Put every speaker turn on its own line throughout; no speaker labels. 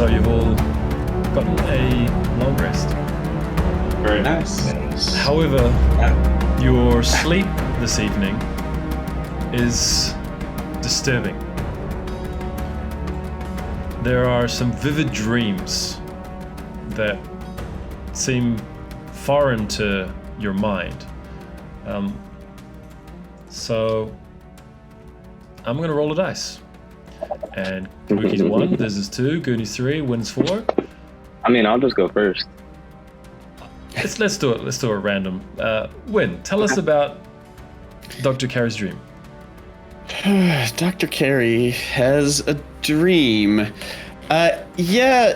So you've all gotten a long rest.
Very nice.
However, your sleep this evening is disturbing. There are some vivid dreams that seem foreign to your mind. So I'm gonna roll a dice. And Mookie's 1, this is 2, Goonies 3, Wins 4.
I mean, I'll just go first.
Let's do it. Let's do it random. Win, tell us about Dr. Carey's dream.
Dr. Carey has a dream.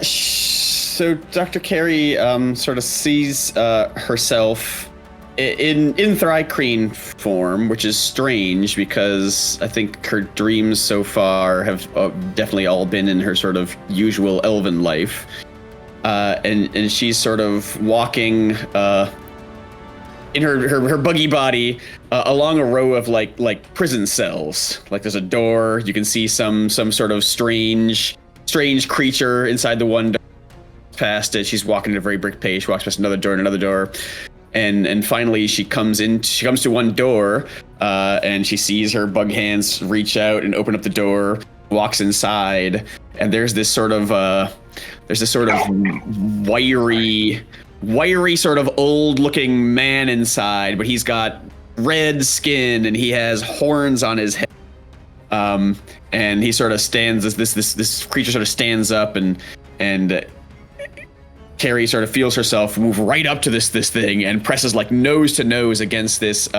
So Dr. Carey sort of sees herself in Thrycreen form, which is strange because I think her dreams so far have definitely all been in her sort of usual elven life. And she's sort of walking in her buggy body along a row of like prison cells. Like there's a door, you can see some sort of strange creature inside the one door. Past it, she's walking at a very brisk pace. She walks past another door and another door, and finally she comes to one door, and she sees her bug hands reach out and open up the door. Walks inside, and there's this sort of wiry sort of old-looking man inside, but he's got red skin and he has horns on his head. And he sort of stands as this creature sort of stands up, and Carrie sort of feels herself move right up to this thing and presses like nose to nose against this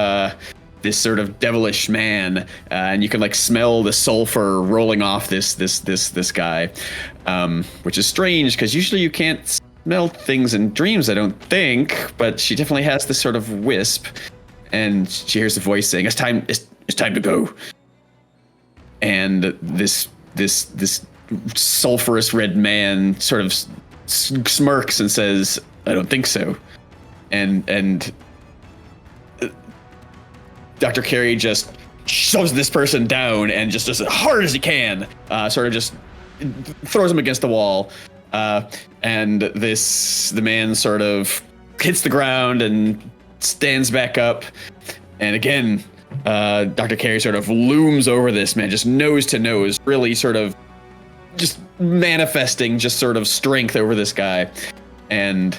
sort of devilish man, and you can like smell the sulfur rolling off this guy, which is strange because usually you can't smell things in dreams, I don't think, but she definitely has this sort of wisp, and she hears a voice saying, "It's time to go." And this sulfurous red man sort of smirks and says, "I don't think so," and Dr. Carey just shoves this person down and just as hard as he can, sort of just throws him against the wall. And the man sort of hits the ground and stands back up. And again, Dr. Carey sort of looms over this man, just nose to nose, really sort of just manifesting just sort of strength over this guy. And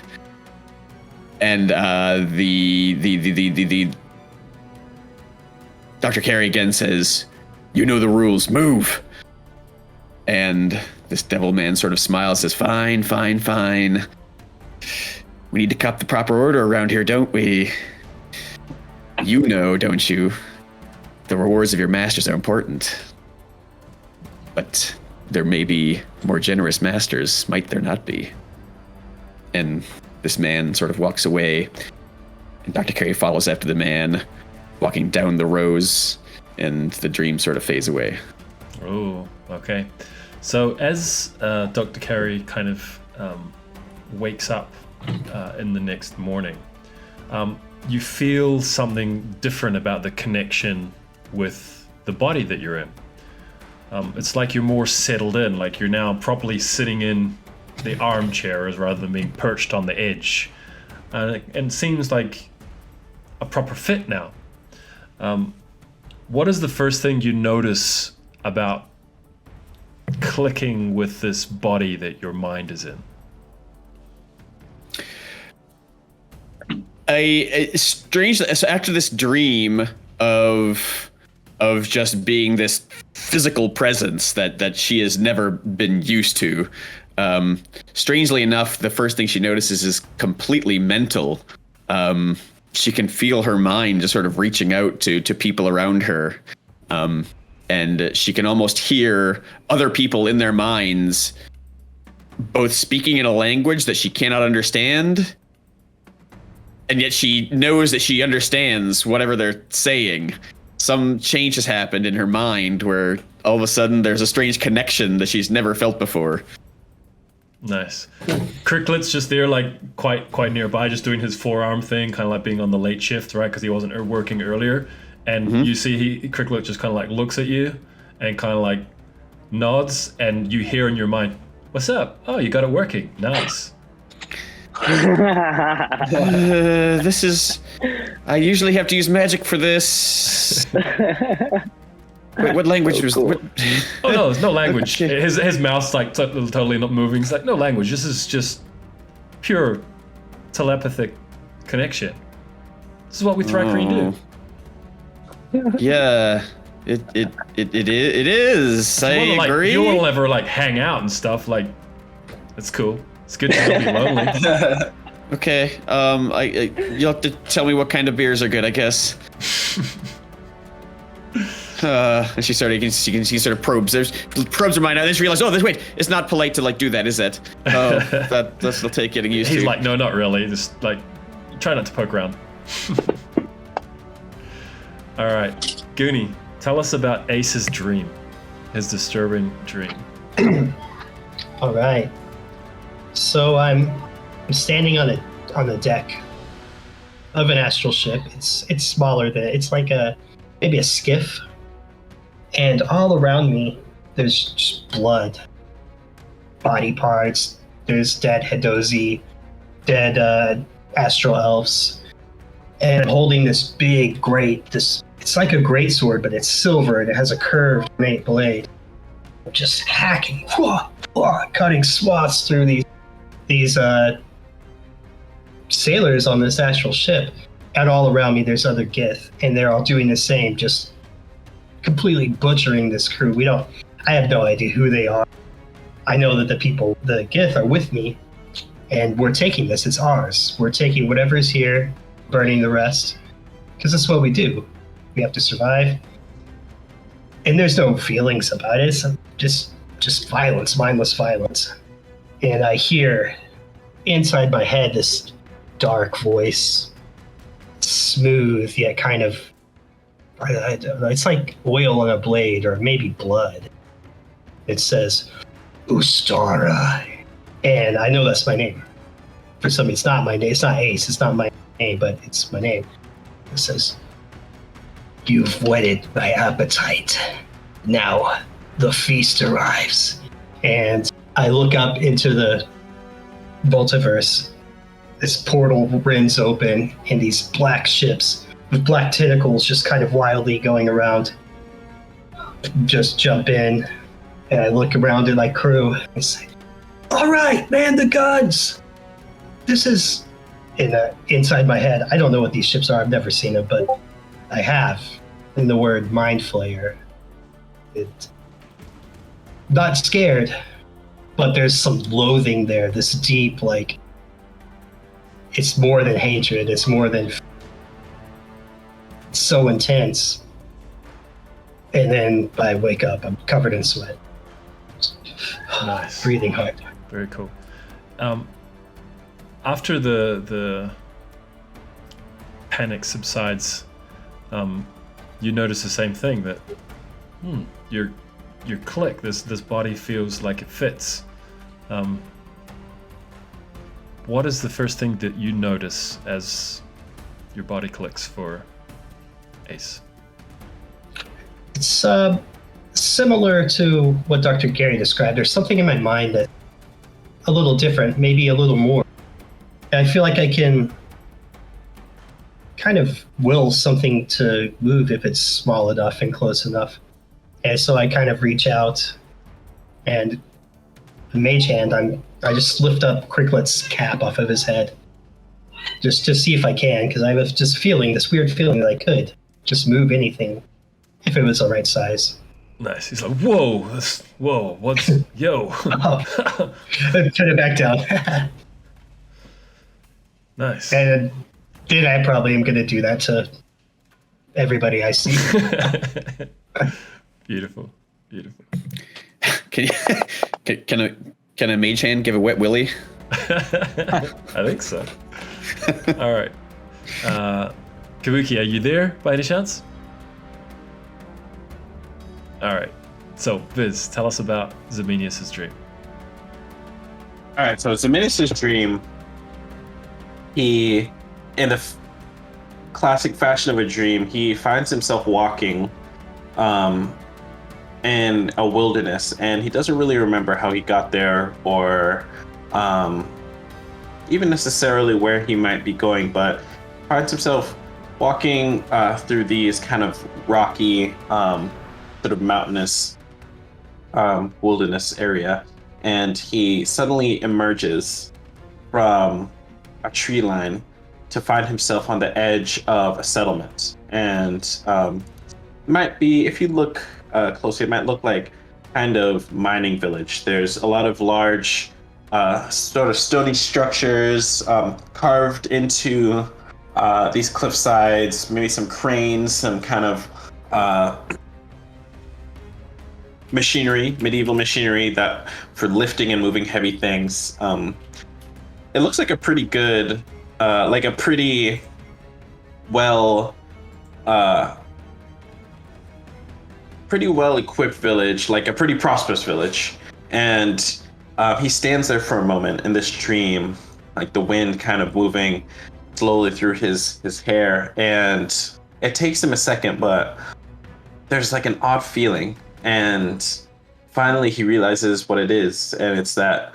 the Dr. Carey again says, "You know the rules, move." And this devil man sort of smiles, says, Fine. We need to keep the proper order around here, don't we? You know, don't you? The rewards of your masters are important. But there may be more generous masters, might there not be? And this man sort of walks away, and Dr. Carey follows after the man, walking down the rows, and the dream sort of fades away.
Oh, okay. So as Dr. Carey kind of wakes up in the next morning, you feel something different about the connection with the body that you're in. It's like you're more settled in, like you're now properly sitting in the armchairs rather than being perched on the edge. And it seems like a proper fit now. What is the first thing you notice about clicking with this body that your mind is in?
Strange. So after this dream of just being this physical presence that she has never been used to, strangely enough, the first thing she notices is completely mental. She can feel her mind just sort of reaching out to people around her. And she can almost hear other people in their minds both speaking in a language that she cannot understand, and yet she knows that she understands whatever they're saying. Some change has happened in her mind where all of a sudden there's a strange connection that she's never felt before.
Nice. Cricklet's just there, like quite nearby, just doing his forearm thing, kind of like being on the late shift, right? Because he wasn't working earlier. And you see Cricklet just kind of like looks at you and kind of like nods, and you hear in your mind, What's up? Oh, you got it working. Nice.
This is. I usually have to use magic for this. Wait, what language was?
cool.
What?
Oh no, there's no language.
Okay.
His mouth's like totally not moving. He's like, no language. This is just pure telepathic connection. This is what we Thrycreen do.
Yeah, it is. I agree.
You will ever like hang out and stuff. Like, it's cool. It's good to not be lonely.
Okay. You'll have to tell me what kind of beers are good, I guess. And she started. You can see sort of probes. There's probes her mind. I just realized. Oh, wait. It's not polite to like do that, is it? Oh, that'll take getting used to.
He's like, no, not really. Just like, try not to poke around. All right, Goonie, tell us about Ace's dream, his disturbing dream.
All right. So I'm standing on the deck of an astral ship. It's smaller than it's like maybe a skiff, and all around me there's just blood, body parts. There's dead Hadozi, dead astral elves, and I'm holding this big it's like a great sword, but it's silver and it has a curved blade. I'm just hacking, cutting swaths through these sailors on this astral ship, and all around me there's other Gith, and they're all doing the same, just completely butchering this crew. I have no idea who they are. I know that the Gith are with me, and we're taking this. It's ours. We're taking whatever's here, burning the rest, because that's what we do. We have to survive, and there's no feelings about it. It's just violence, mindless violence. And I hear inside my head this dark voice, smooth yet kind of, I don't know, it's like oil on a blade or maybe blood. It says, Ustara. And I know that's my name. For some, it's not my name. It's not Ace. It's not my name, but it's my name. It says, you've whetted my appetite. Now the feast arrives. And I look up into the multiverse. This portal rends open, and these black ships with black tentacles just kind of wildly going around just jump in, and I look around at my crew and say, all right, man, the guns. This is inside my head. I don't know what these ships are. I've never seen them, but I have. In the word Mind Flayer. Not scared, but there's some loathing there. This deep, like, it's more than hatred. It's more than so intense. And then I wake up. I'm covered in sweat.
Nice.
Breathing hard.
Very cool. After the panic subsides, you notice the same thing, that your click, this body feels like it fits. What is the first thing that you notice as your body clicks for Ace?
It's similar to what Dr. Gary described. There's something in my mind that's a little different, maybe a little more. And I feel like I can kind of will something to move if it's small enough and close enough. And so I kind of reach out, and the mage hand, I just lift up Cricklet's cap off of his head, just to see if I can, because I was just feeling this weird feeling that I could just move anything if it was the right size.
Nice. He's like, whoa, what's, yo.
Oh, turn it back down.
Nice.
And then I probably am going to do that to everybody I see.
Beautiful.
Can a mage hand give a wet willy?
I think so. All right. Kabuki, are you there by any chance? All right. So, Viz, tell us about Zemenius' dream.
All right, so Zemenius' dream, he, in the classic fashion of a dream, he finds himself walking in a wilderness, and he doesn't really remember how he got there or even necessarily where he might be going, but finds himself walking through these kind of rocky, sort of mountainous wilderness area, and he suddenly emerges from a tree line to find himself on the edge of a settlement. And might be, if you look closely, it might look like kind of mining village. There's a lot of large sort of stony structures carved into these cliff sides, maybe some cranes, some kind of machinery, medieval machinery that for lifting and moving heavy things. It looks like a pretty good, like a pretty well equipped village, like a pretty prosperous village. And he stands there for a moment in this dream, like the wind kind of moving slowly through his hair, and it takes him a second, but there's like an odd feeling, and finally he realizes what it is, and it's that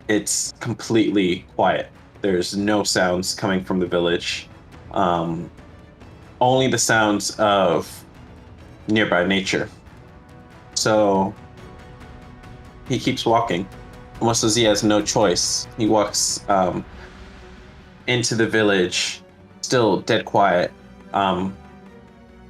it's completely quiet. There's no sounds coming from the village, only the sounds of nearby nature. So he keeps walking, almost as he has no choice. He walks into the village, still dead quiet, and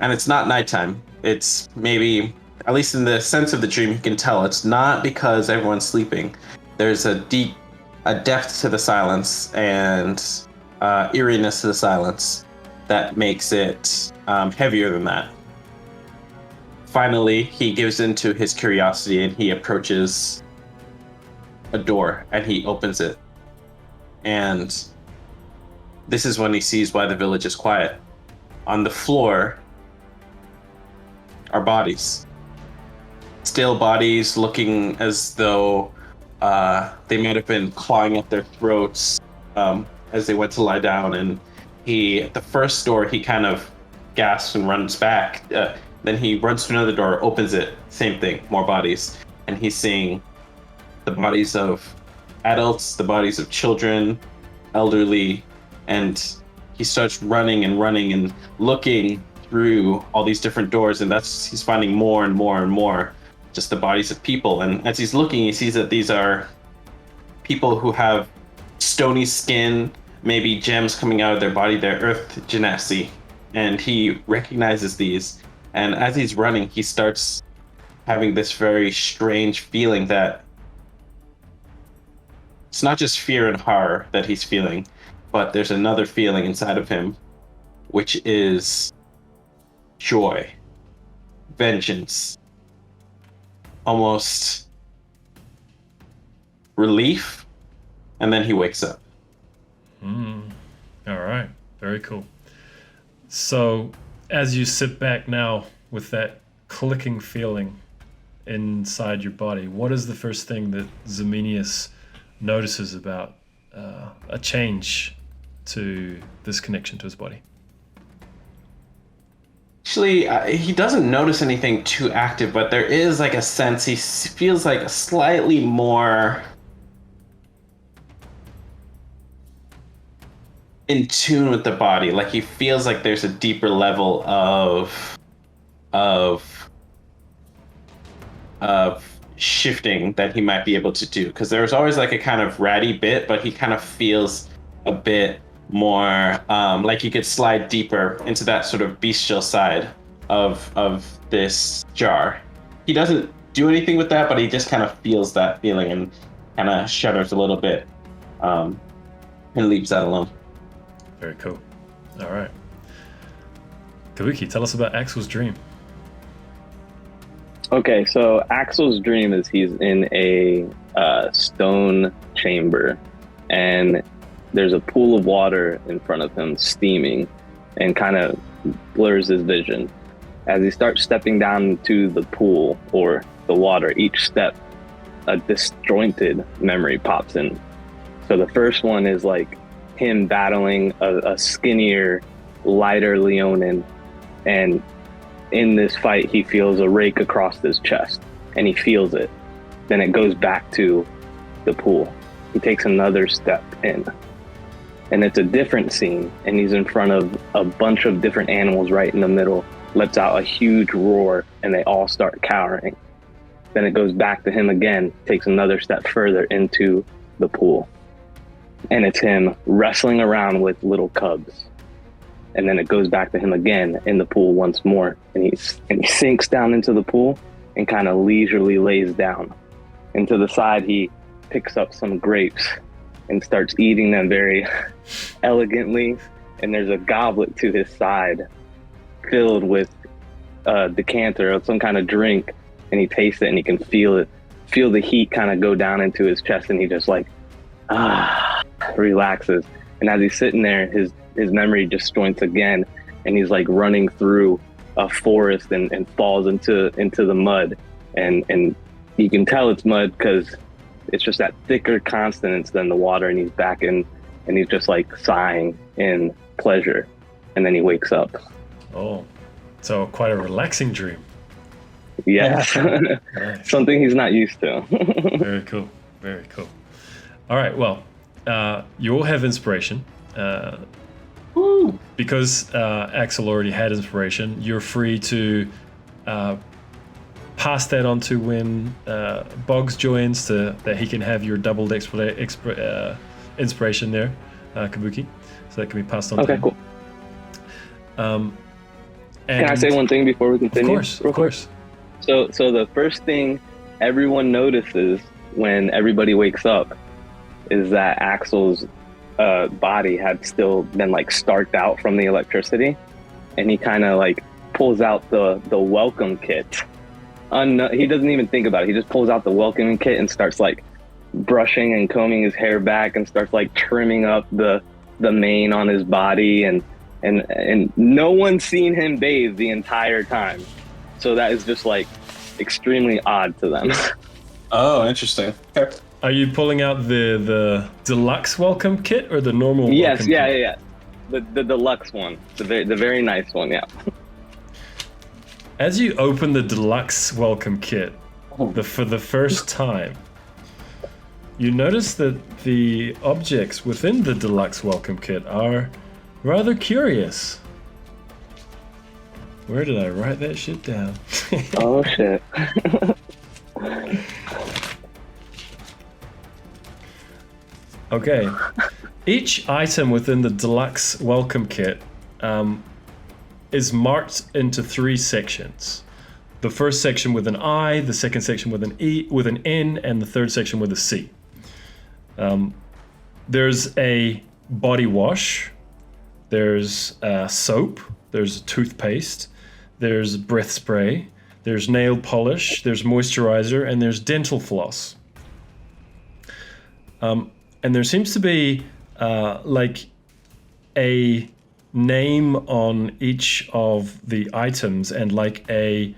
it's not nighttime. It's maybe, at least in the sense of the dream, you can tell it's not because everyone's sleeping. There's a depth to the silence and eeriness to the silence that makes it heavier than that. Finally, he gives into his curiosity and he approaches a door and he opens it. And this is when he sees why the village is quiet. On the floor are bodies. Still bodies looking as though they might have been clawing at their throats as they went to lie down. And he, at the first door, he kind of gasps and runs back. Then he runs to another door, opens it, same thing, more bodies. And he's seeing the bodies of adults, the bodies of children, elderly, and he starts running and looking through all these different doors, and he's finding more and more and more just the bodies of people. And as he's looking, he sees that these are people who have stony skin, maybe gems coming out of their body, their earth genasi, and he recognizes these. And as he's running, he starts having this very strange feeling that it's not just fear and horror that he's feeling, but there's another feeling inside of him, which is joy, vengeance, almost relief, and then he wakes up.
All right, very cool. So as you sit back now with that clicking feeling inside your body, what is the first thing that Ximenius notices about a change to this connection to his body?
Actually, he doesn't notice anything too active, but there is like a sense, he feels like slightly more in tune with the body. Like he feels like there's a deeper level of shifting that he might be able to do. Because there's always like a kind of ratty bit, but he kind of feels a bit more like he could slide deeper into that sort of bestial side of this jar. He doesn't do anything with that, but he just kind of feels that feeling and kind of shudders a little bit and leaves that alone.
Very cool. All right. Kabuki, tell us about Axel's dream.
Okay, so Axel's dream is he's in a stone chamber, and there's a pool of water in front of him steaming and kind of blurs his vision. As he starts stepping down into the pool or the water, each step, a disjointed memory pops in. So the first one is like him battling a skinnier, lighter Leonin, and in this fight, he feels a rake across his chest, and he feels it. Then it goes back to the pool. He takes another step in, and it's a different scene, and he's in front of a bunch of different animals right in the middle, lets out a huge roar, and they all start cowering. Then it goes back to him again, takes another step further into the pool, and it's him wrestling around with little cubs. And then it goes back to him again in the pool once more, and he sinks down into the pool and kind of leisurely lays down. And to the side, he picks up some grapes and starts eating them very elegantly. And there's a goblet to his side filled with a decanter of some kind of drink, and he tastes it, and he can feel the heat kind of go down into his chest, and he just like relaxes. And as he's sitting there, his memory disjoints again, and he's like running through a forest and falls into the mud, and you can tell it's mud because it's just that thicker consonants than the water, and he's back in, and he's just like sighing in pleasure, and then he wakes up.
Oh, so quite a relaxing dream.
Yes.
Nice.
Something he's not used to.
Very cool. Very cool. All right. Well, you all have inspiration. Because Axel already had inspiration, you're free to pass that on to when Boggs joins, that he can have your doubled inspiration there, Kabuki. So that can be passed on to him.
Okay, cool. Can I say one thing before we continue?
Of course.
So the first thing everyone notices when everybody wakes up is that Axel's body had still been like starked out from the electricity, and he kind of like pulls out the welcome kit. He doesn't even think about it. He just pulls out the welcoming kit and starts like brushing and combing his hair back, and starts like trimming up the mane on his body, and no one's seen him bathe the entire time. So that is just like extremely odd to them.
Oh, interesting. Okay.
Are you pulling out the deluxe welcome kit or the normal?
Yes,
welcome kit?
yeah. The deluxe one, the very nice one, yeah.
As you open the deluxe welcome kit for the first time, you notice that the objects within the deluxe welcome kit are rather curious. Where did I write that shit down?
Oh shit.
Okay. Each item within the deluxe welcome kit is marked into 3 sections. The first section with an I, the second section with an E, with an N, and the third section with a C. There's a body wash. There's soap. There's toothpaste. There's breath spray. There's nail polish. There's moisturizer, and there's dental floss. And there seems to be like a name on each of the items, and like a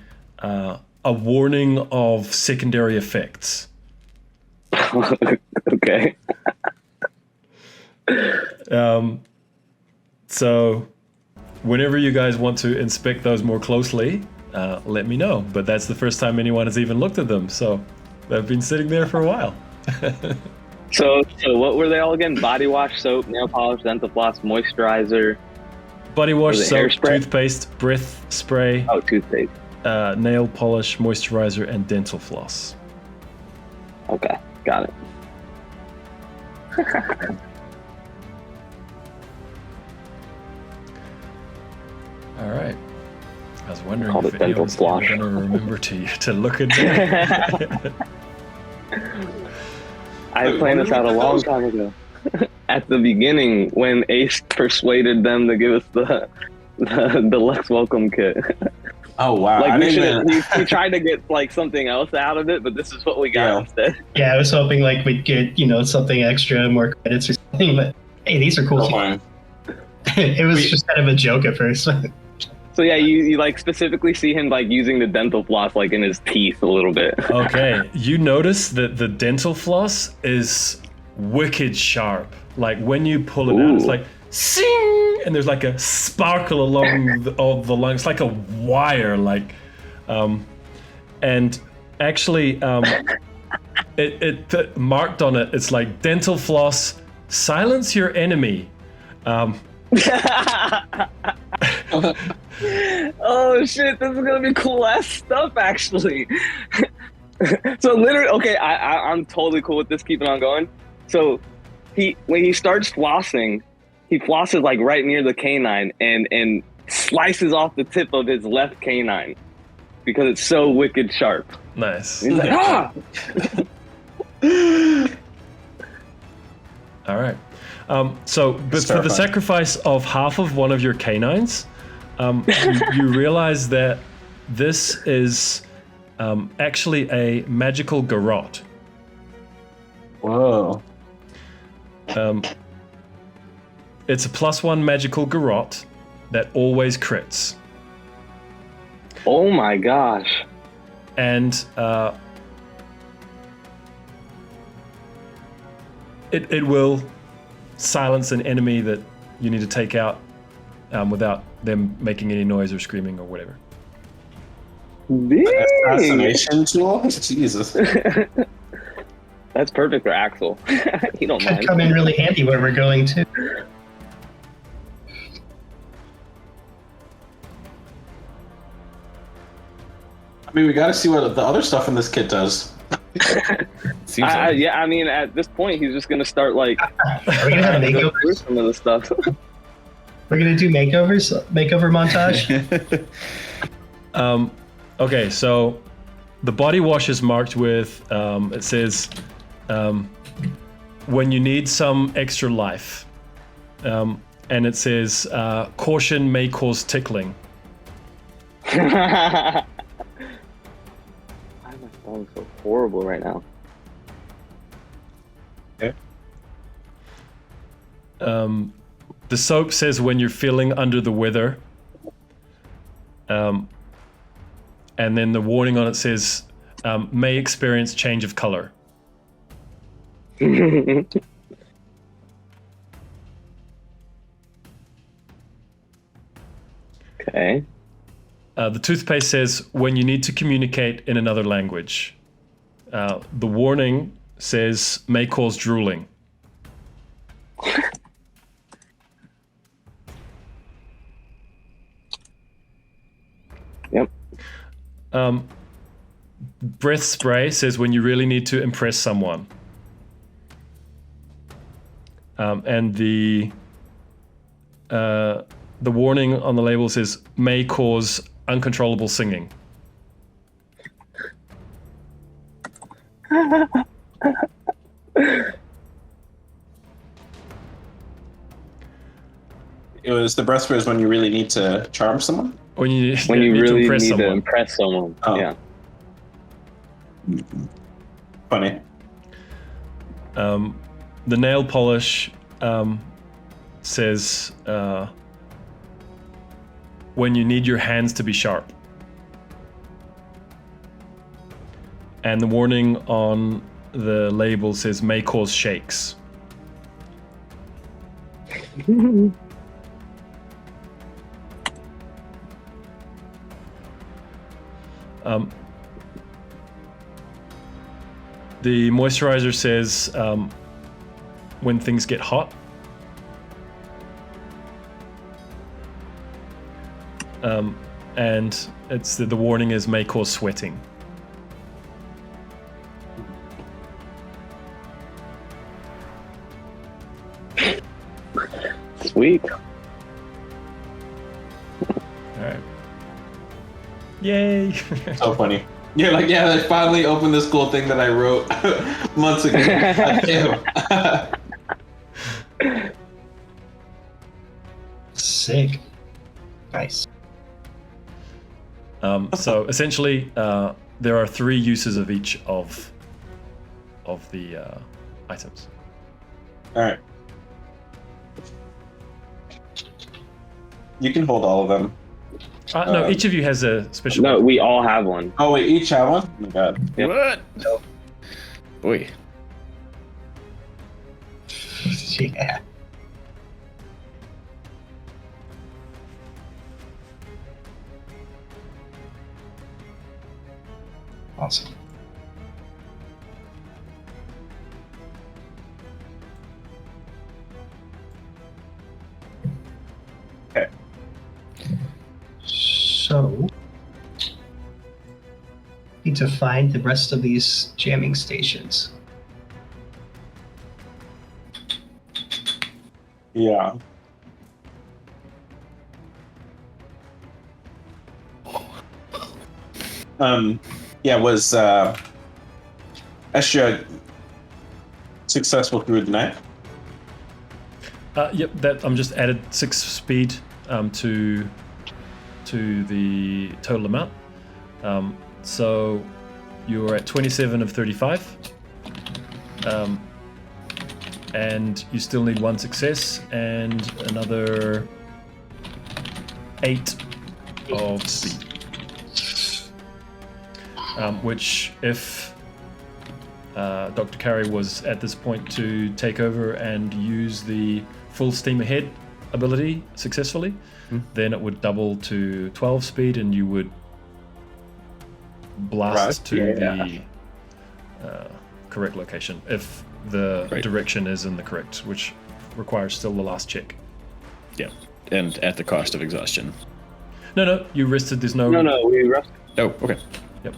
warning of secondary effects.
Okay.
So whenever you guys want to inspect those more closely, let me know. But that's the first time anyone has even looked at them, so they've been sitting there for a while.
So what were they all again? Body wash, soap, nail polish, dental floss, moisturizer.
Body wash, soap,
hairspray?
toothpaste, breath spray,
Oh, toothpaste.
nail polish, moisturizer, and dental floss.
Okay, got it.
All right. I was wondering
Called
if
it dental
anyone's
floss.
going to remember to look at that.
I planned this out a long time ago. At the beginning, when Ace persuaded them to give us the deluxe welcome kit.
Oh wow!
Like he tried to get like something else out of it, but this is what we got instead.
Yeah, I was hoping like we'd get, something extra, more credits or something, but hey, these are cool. It was just kind of a joke at first.
So yeah, you like specifically see him like using the dental floss like in his teeth a little bit.
Okay, you notice that the dental floss is wicked sharp. Like when you pull it out, it's like sing, and there's like a sparkle along all the line. It's like a wire, like, and actually, it marked on it. It's like dental floss, silence your enemy.
Oh shit, this is gonna be cool ass stuff actually. So literally, okay, I'm totally cool with this keeping on going. So when he starts flossing, he flosses like right near the canine and slices off the tip of his left canine because it's so wicked sharp.
Nice.
And he's like, ah!
All right. So, but for the sacrifice of half of one of your canines, you realize that this is actually a magical garrote.
Whoa.
It's a +1 magical garrote that always crits.
Oh my gosh.
And it will silence an enemy that you need to take out without them making any noise or screaming or whatever.
Assassination tool? Jesus.
That's perfect for Axel. He don't
Could
mind.
come in really handy where we're going to.
I mean, we gotta see what the other stuff in this kit does.
Seems like
Yeah, I mean, at this point, he's just gonna start like
Are we gonna have
go
makeovers?
through some of the stuff.
We're gonna do makeover montage.
Okay, so the body wash is marked with, it says, when you need some extra life. And it says, caution may cause tickling.
Why am I sounding so horrible right now?
The soap says when you're feeling under the weather. And then the warning on it says, may experience change of color.
Okay.
The toothpaste says when you need to communicate in another language. The warning says may cause drooling.
Yep.
Breath spray says when you really need to impress someone. And the warning on the label says may cause uncontrollable singing.
It was the breath spray is when you really need to charm someone.
When you
When you
need to
really
impress
need
someone.
to impress someone.
Oh.
Yeah.
Funny.
The nail polish says when you need your hands to be sharp. And the warning on the label says may cause shakes. The moisturizer says when things get hot. And it's the warning is may cause sweating.
Sweet.
All right. Yay!
So funny. You're like, yeah, they finally opened this cool thing that I wrote months ago. Damn.
Sick. Nice.
So essentially, there are 3 uses of each of the items.
All right. You can hold all of them.
No, each of you has a special.
No, we all have one.
Oh wait, each have one? Oh my god.
Yep.
What? Boy.
Yeah. So, need to find the rest of these jamming stations.
Yeah. Was Estra successful through the night?
Yep, that I'm just added 6 speed to the total amount. So you're at 27 of 35. And you still need 1 success and another 8 of speed. Which, if Dr. Carey was at this point to take over and use the full steam ahead ability successfully, then it would double to 12 speed and you would blast to the correct location if the direction is in the correct, which requires still the last check.
Yeah, and at the cost of exhaustion.
No, you rested. There's no.
No, we rested.
Oh, okay.
Yep.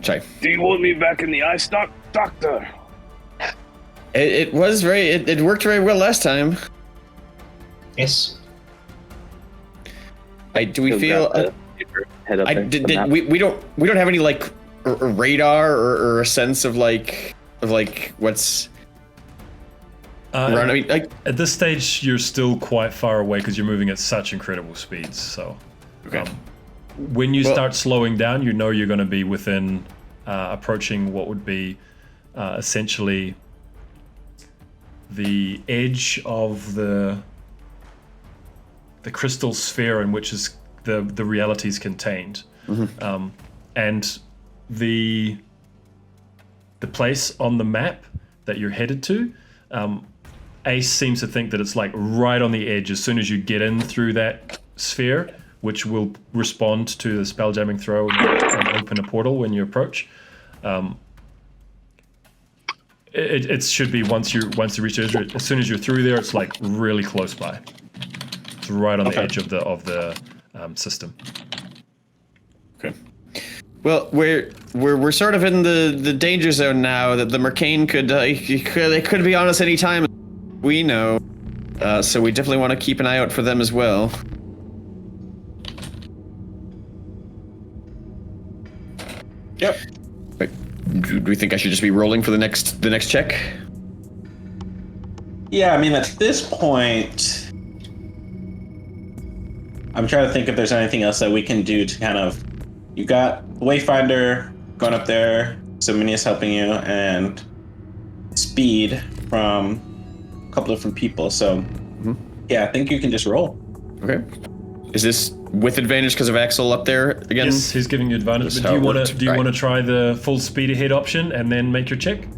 Sorry.
Do you want me back in the eye stock, Doctor?
It was very. It worked very well last time.
Yes.
Do we feel?
Head up there,
we don't have any like radar or a sense of like what's. Around. I mean, like
at this stage, you're still quite far away because you're moving at such incredible speeds. So,
okay.
When you start slowing down, you know you're going to be within approaching what would be essentially the edge of the crystal sphere in which is the reality is contained, and the place on the map that you're headed to. Ace seems to think that it's like right on the edge. As soon as you get in through that sphere, which will respond to the spell jamming throw and open a portal when you approach. It should be once you reach it. As soon as you're through there, it's like really close by. It's right on the edge of the system.
Okay. Well, we're sort of in the danger zone now. That the Mercane could be on us any time. We know, so we definitely want to keep an eye out for them as well.
Yep.
Do we think I should just be rolling for the next check?
Yeah, I mean at this point, I'm trying to think if there's anything else that we can do to kind of. You got Wayfinder going up there, Simonius helping you, and speed from a couple different people. So, yeah, I think you can just roll.
Okay. Is this with advantage because of Axel up there again?
Yes, he's giving you advantage. But do you want to try the full speed ahead option and then make your check?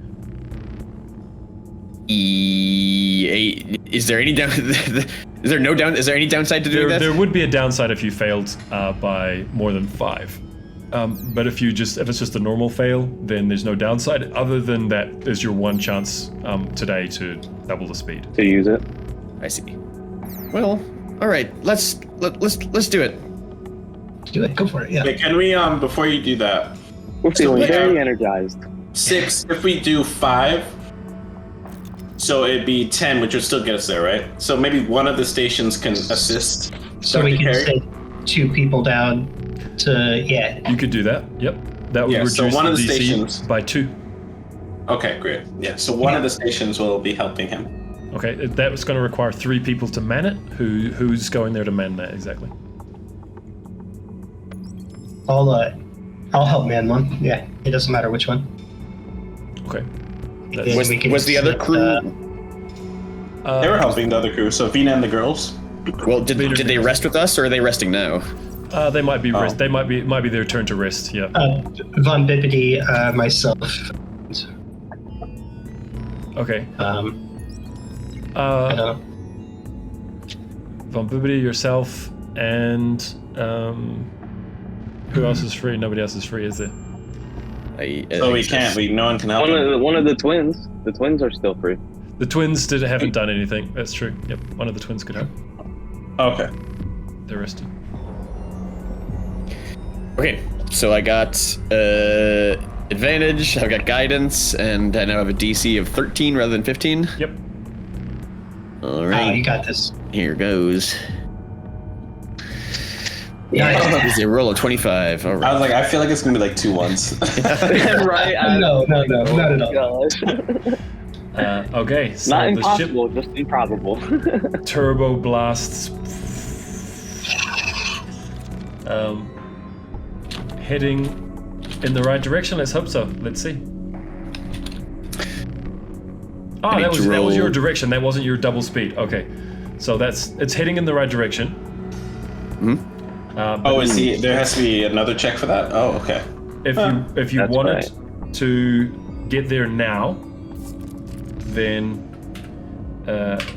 Is there any Is there any downside to doing that?
There would be a downside if you failed by more than 5. But if it's just a normal fail, then there's no downside. Other than that is your one chance today to double the speed.
To use it.
I see. Well, all right. Let's do it.
Let's do it. Go for it. Yeah.
Okay, can we before you do that?
We're feeling very energized.
6. If we do 5, so it'd be 10, which would still get us there, right? So maybe one of the stations can assist.
So we can send 2 people down to
You could do that. Yep. That would reduce
so one of the
DC
stations
by 2.
Okay, great. Yeah, so one of the stations will be helping him.
Okay, that was going to require 3 people to man it. Who's going there to man that exactly?
I'll help man one. Yeah, it doesn't matter which one.
Okay.
Was the other crew?
They were helping the other crew, so Vina and the girls.
Well, did they rest with us, or are they resting now?
They might be rest. They might be their turn to rest. Yeah.
Von Bippity, myself.
Okay.
I don't know.
Von Bippity, yourself, and who else is free? Nobody else is free, is there?
So we can't. No one can help.
One of the twins. The twins are still free.
The twins haven't done anything. That's true. Yep. One of the twins could help.
Okay.
They're rested.
Okay, so I got advantage, I've got guidance, and I now have a DC of 13 rather than 15.
Yep.
All right,
You got this.
here goes.
Yeah.
Is a roll of 25. All
I
right.
was like, I feel like it's gonna be like 2 ones.
Right?
No, not at all.
Gosh.
Okay, so
Not
the
impossible, just improbable.
ship turbo blasts. Heading in the right direction. Let's hope so. Let's see. Ah, that was your direction. That wasn't your double speed. Okay, so it's heading in the right direction.
Oh, is he? There has to be another check for that. Oh, okay.
If you
That's
wanted
right.
to get there now, then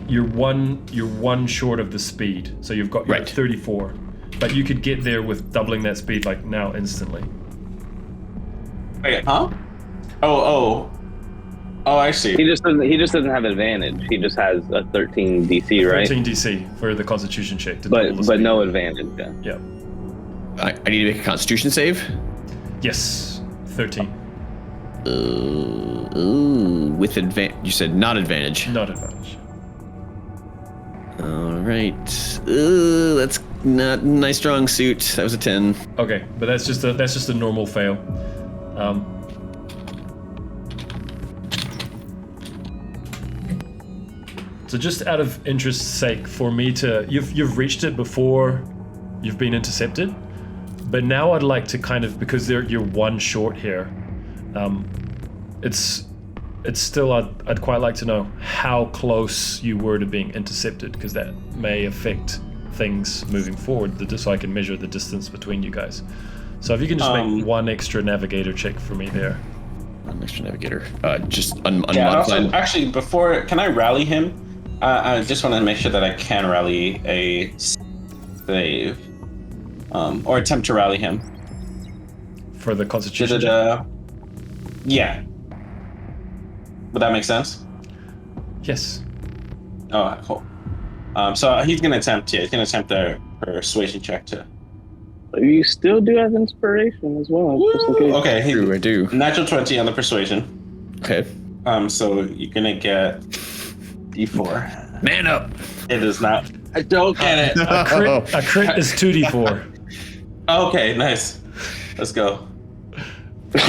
you're one short of the speed. So you've got your
Right.
34, but you could get there with doubling that speed like now instantly.
Wait, huh? Oh, I see.
He just doesn't have advantage. He just has a 13 DC, right?
13 DC for the Constitution check. To
But
double the speed.
no advantage. Yeah.
Yeah.
I need to make a Constitution save.
Yes. 13.
With advantage. You said not advantage.
Not advantage.
All right. That's not nice strong suit. That was a 10.
Okay, but that's just a normal fail. So just out of interest's sake, for me you've reached it before you've been intercepted, but now I'd like to kind of, because you're one short here, it's still I'd quite like to know how close you were to being intercepted, because that may affect things moving forward, just so I can measure the distance between you guys. So if you can just make one extra navigator check for me there.
One extra navigator. Just
Yeah.
unmodified.
Also, actually, before, can I rally him? I just want to make sure that I can rally a save, or attempt to rally him.
For the Constitution check?
Yeah. Would that make sense?
Yes.
Oh, cool. So he's gonna attempt a persuasion check to.
You still do have inspiration as well. Just in case.
Okay,
True, I do.
natural 20 on the persuasion.
Okay.
So you're gonna get D4.
Man up.
It is not. I don't get it.
A crit is 2d4.
Okay, nice. Let's go.
there's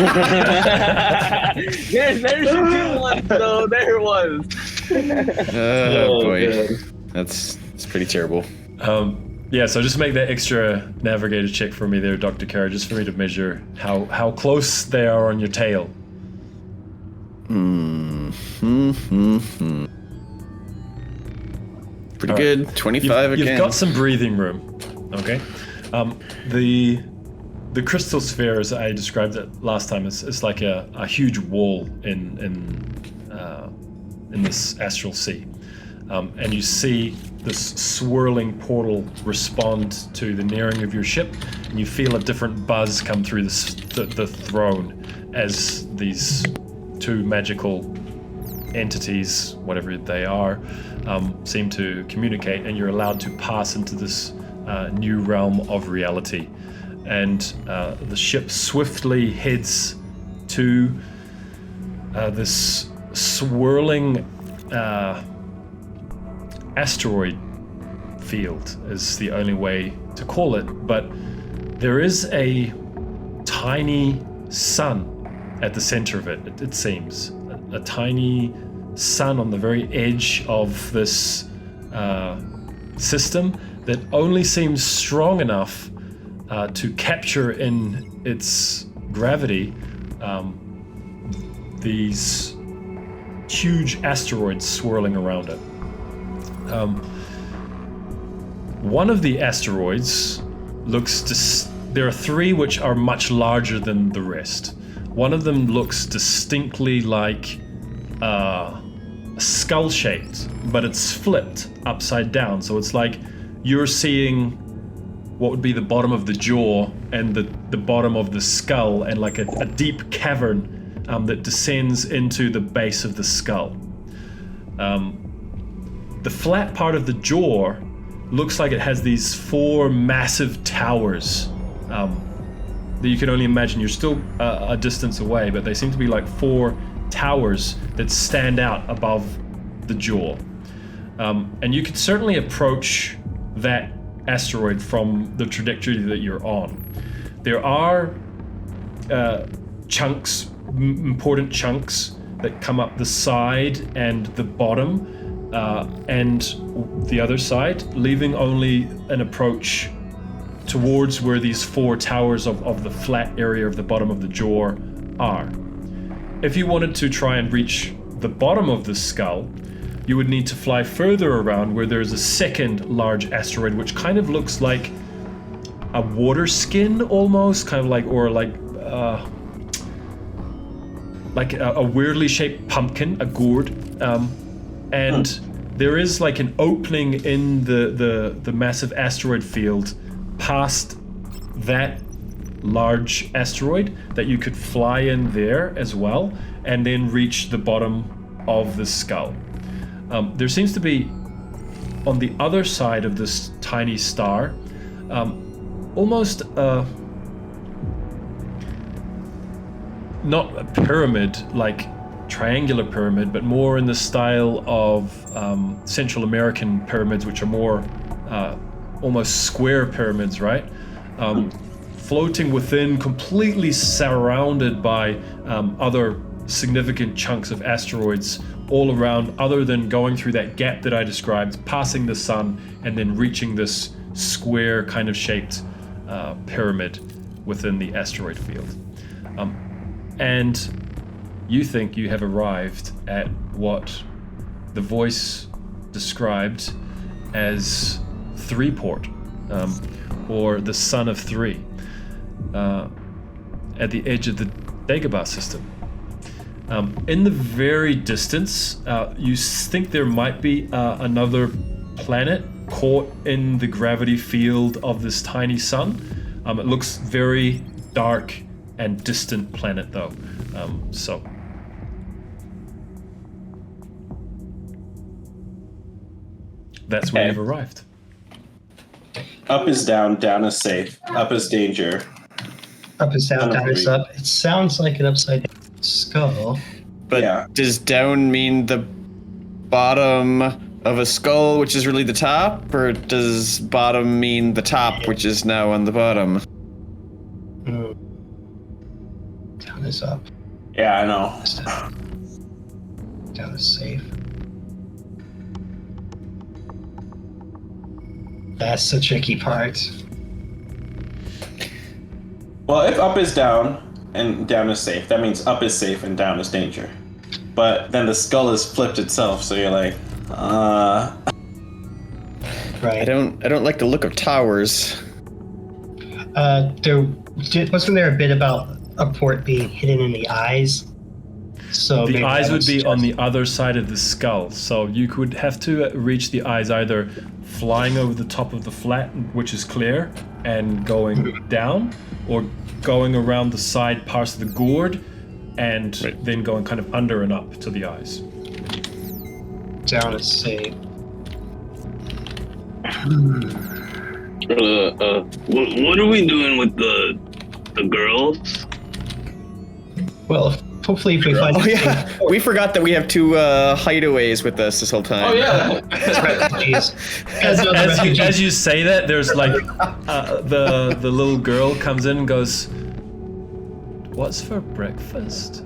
your 2 ones, though. There it was.
Oh boy.
God.
That's pretty terrible.
Yeah, so just make that extra navigator check for me there, Dr. Kara, just for me to measure how close they are on your tail.
Pretty good. 25 again.
You've got some breathing room. Okay. The crystal sphere, as I described it last time, is like a huge wall in this astral sea, and you see this swirling portal respond to the nearing of your ship, and you feel a different buzz come through the throne as these two magical entities, whatever they are, seem to communicate, and you're allowed to pass into this new realm of reality. And the ship swiftly heads to this swirling asteroid field, is the only way to call it. But there is a tiny sun at the center of it, it seems. A tiny sun on the very edge of this system that only seems strong enough to capture in its gravity these huge asteroids swirling around it. One of the asteroids looks there are 3 which are much larger than the rest. One of them looks distinctly like skull-shaped, but it's flipped upside down. So it's like you're seeing what would be the bottom of the jaw and the bottom of the skull, and like a deep cavern that descends into the base of the skull. The flat part of the jaw looks like it has these 4 massive towers that you can only imagine. You're still a distance away, but they seem to be like 4 towers that stand out above the jaw. And you could certainly approach that asteroid from the trajectory that you're on. There are chunks, important chunks that come up the side and the bottom and the other side, leaving only an approach towards where these 4 towers of the flat area of the bottom of the jaw are. If you wanted to try and reach the bottom of the skull, you would need to fly further around where there's a second large asteroid, which kind of looks like a water skin almost, kind of like, or like a weirdly shaped pumpkin, a gourd, and there is like an opening in the massive asteroid field past that large asteroid that you could fly in there as well, and then reach the bottom of the skull. There seems to be, on the other side of this tiny star, almost not a pyramid, like triangular pyramid, but more in the style of Central American pyramids, which are more almost square pyramids, right? Floating within, completely surrounded by other significant chunks of asteroids all around, other than going through that gap that I described, passing the sun, and then reaching this square kind of shaped pyramid within the asteroid field. And you think you have arrived at what the voice described as 3-port, or the Sun of 3, at the edge of the Dagobah system. In the very distance, you think there might be another planet caught in the gravity field of this tiny sun. It looks very dark and distant planet though. So that's where you've arrived.
Up is down, down is safe, up is danger.
Up is down, down is up. It sounds like an upside down skull.
But does down mean the bottom of a skull, which is really the top, or does bottom mean the top, which is now on the bottom?
Down is up.
Yeah, I know.
Down is safe. That's the tricky part.
Well, if up is down and down is safe, that means up is safe and down is danger. But then the skull is flipped itself, so you're like,
Right.
I don't like the look of towers.
Wasn't there a bit about a port being hidden in the eyes? So
the eyes would be on the other side of the skull, so you could have to reach the eyes either flying over the top of the flat, which is clear, and going down, or going around the side past the gourd, and then going kind of under and up to the eyes.
Down is safe.
What are we doing with the girls?
Well, hopefully if we find...
Oh yeah, we forgot that we have 2 hideaways with us this whole time.
oh yeah.
refugees.
As you say that, there's like the little girl comes in and goes, "What's for breakfast?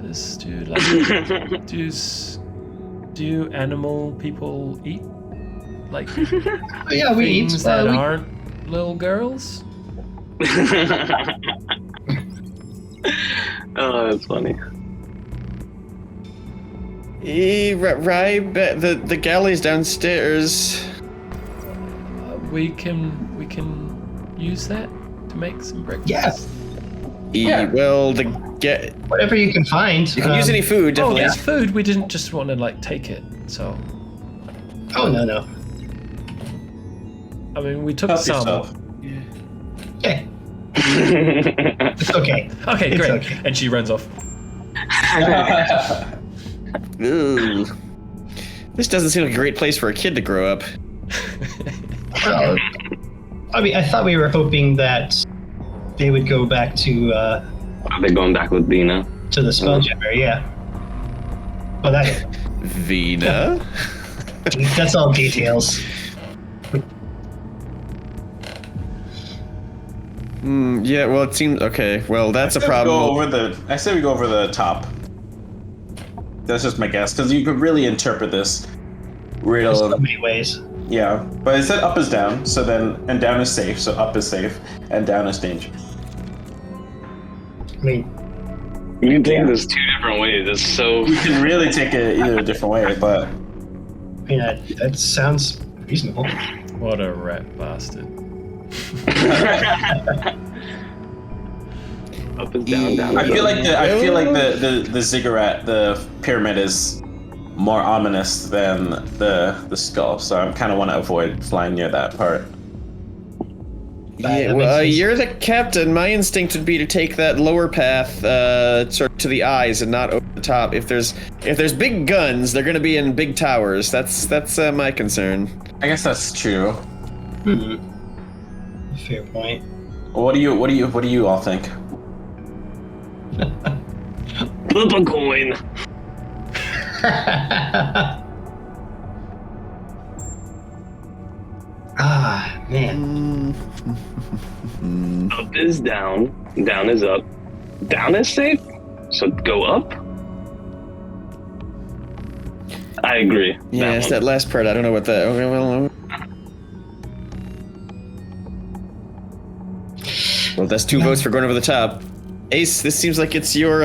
Do animal people eat like
Yeah, we eat.
things that aren't little girls?"
Oh, that's funny.
Right, the galley's downstairs.
We can use that to make some breakfast.
Yes.
Well,
Whatever you can find.
you can use any food,
Oh,
definitely.
it's food. We didn't just want to like take it. So,
Oh, no.
I mean, we took
Help
some.
yourself.
Okay. It's okay.
Okay,
It's
great.
okay.
And she runs off.
Ooh. This doesn't seem like a great place for a kid to grow up.
I mean, I thought we were hoping that they would go back to
Are they going back with Dina?
the Spelljammer, yeah. Well,
Vina?
that's all details.
Yeah, well, it seems... Okay, well, that's a
I
problem.
say we go over the top. That's just my guess, because you could really interpret this
There's so
real...
many ways.
Yeah, but it said up is down, so then... And down is safe, so up is safe, and down is danger.
I mean,
You can take this two different ways. It's so.
You can really take it either a different way, but...
that sounds reasonable.
What a rat bastard.
Up is down, down.
I feel like the ziggurat, the pyramid, is more ominous than the skull, so I kind of want to avoid flying near that part.
Yeah, well, you're the captain. My instinct would be to take that lower path, sort of to the eyes and not over the top. If there's big guns, they're gonna be in big towers. That's my concern.
I guess that's true.
Fair point.
What do you all think?
Flip a coin.
Ah, man.
Up is down, down is up, down is safe. So go up. I agree.
Yeah, it's that last part. I don't know what that. Okay, well, that's 2 votes for going over the top. Ace, this seems like it's your.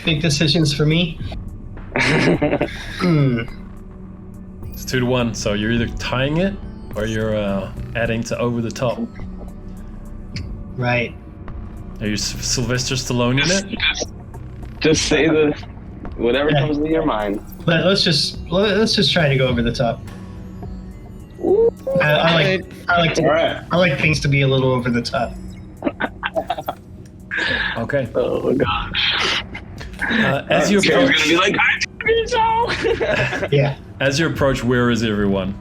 Big decisions for me.
It's 2-1, so you're either tying it or you're adding to over the top.
Right.
Are you Sylvester Stallone in it?
Just say whatever comes to your mind.
But let's just try to go over the top. I like things to be a little over the top.
Okay.
Oh gosh.
As you
Gary's
approach,
gonna be like, I told you so.
Yeah.
as you approach, where is everyone?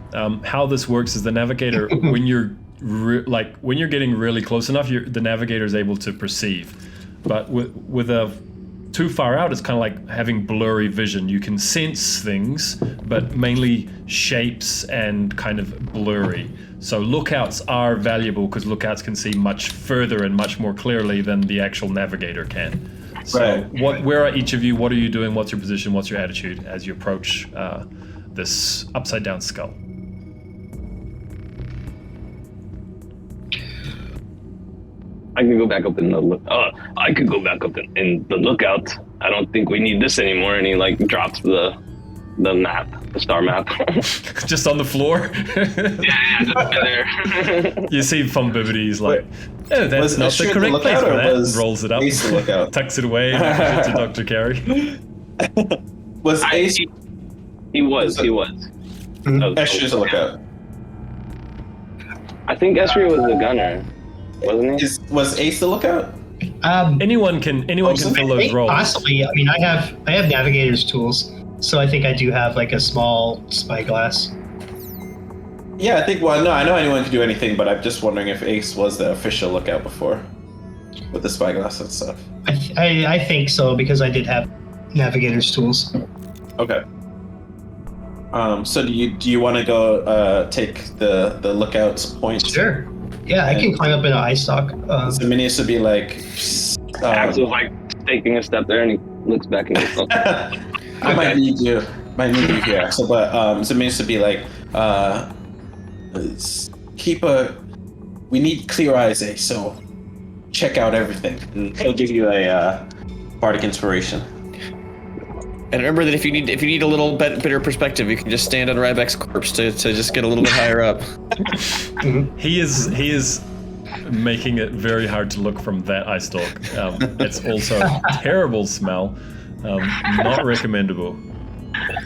How this works is the navigator, when you're when you're getting really close enough, the navigator is able to perceive. But with a too far out, it's kind of like having blurry vision. You can sense things, but mainly shapes and kind of blurry. So lookouts are valuable because lookouts can see much further and much more clearly than the actual navigator can. So
Right.
where are each of you? What are you doing? What's your position? What's your attitude as you approach this upside down skull?
I could go back up in the I could go back up in the lookout. I don't think we need this anymore. And he like drops the map, the star map.
Just on the floor?
yeah, just there.
You see Von Bibbity's like, oh, that's
Was
not the
Astral
correct
the
place
lookout,
for
or
that.
was
Rolls it up,
Ace the lookout?
tucks it away, and gives it to Dr. Carey.
Was Ace
He was.
Estria's a lookout?
I think Estria was the gunner, wasn't he?
Was Ace the lookout?
Anyone can fill those roles.
Possibly. I mean, I have navigator's tools, so I think I do have like a small spyglass.
Yeah, I think. Well, no, I know anyone can do anything, but I'm just wondering if Ace was the official lookout before, with the spyglass and stuff.
I think so because I did have navigator's tools.
Okay. So do you want to go take the lookout's point?
Sure. Yeah, I can climb up in an eye stalk.
So Minius would be like.
Axel's like taking a step there, and he looks back and goes,
I might need you here, Axel. But Minius would be like, we need clear eyes, eh? So check out everything, and he'll give you a bardic inspiration.
And remember that if you need a little better perspective, you can just stand on Rybek's corpse to just get a little bit higher up.
He is making it very hard to look from that eye stalk. It's also a terrible smell. Not recommendable.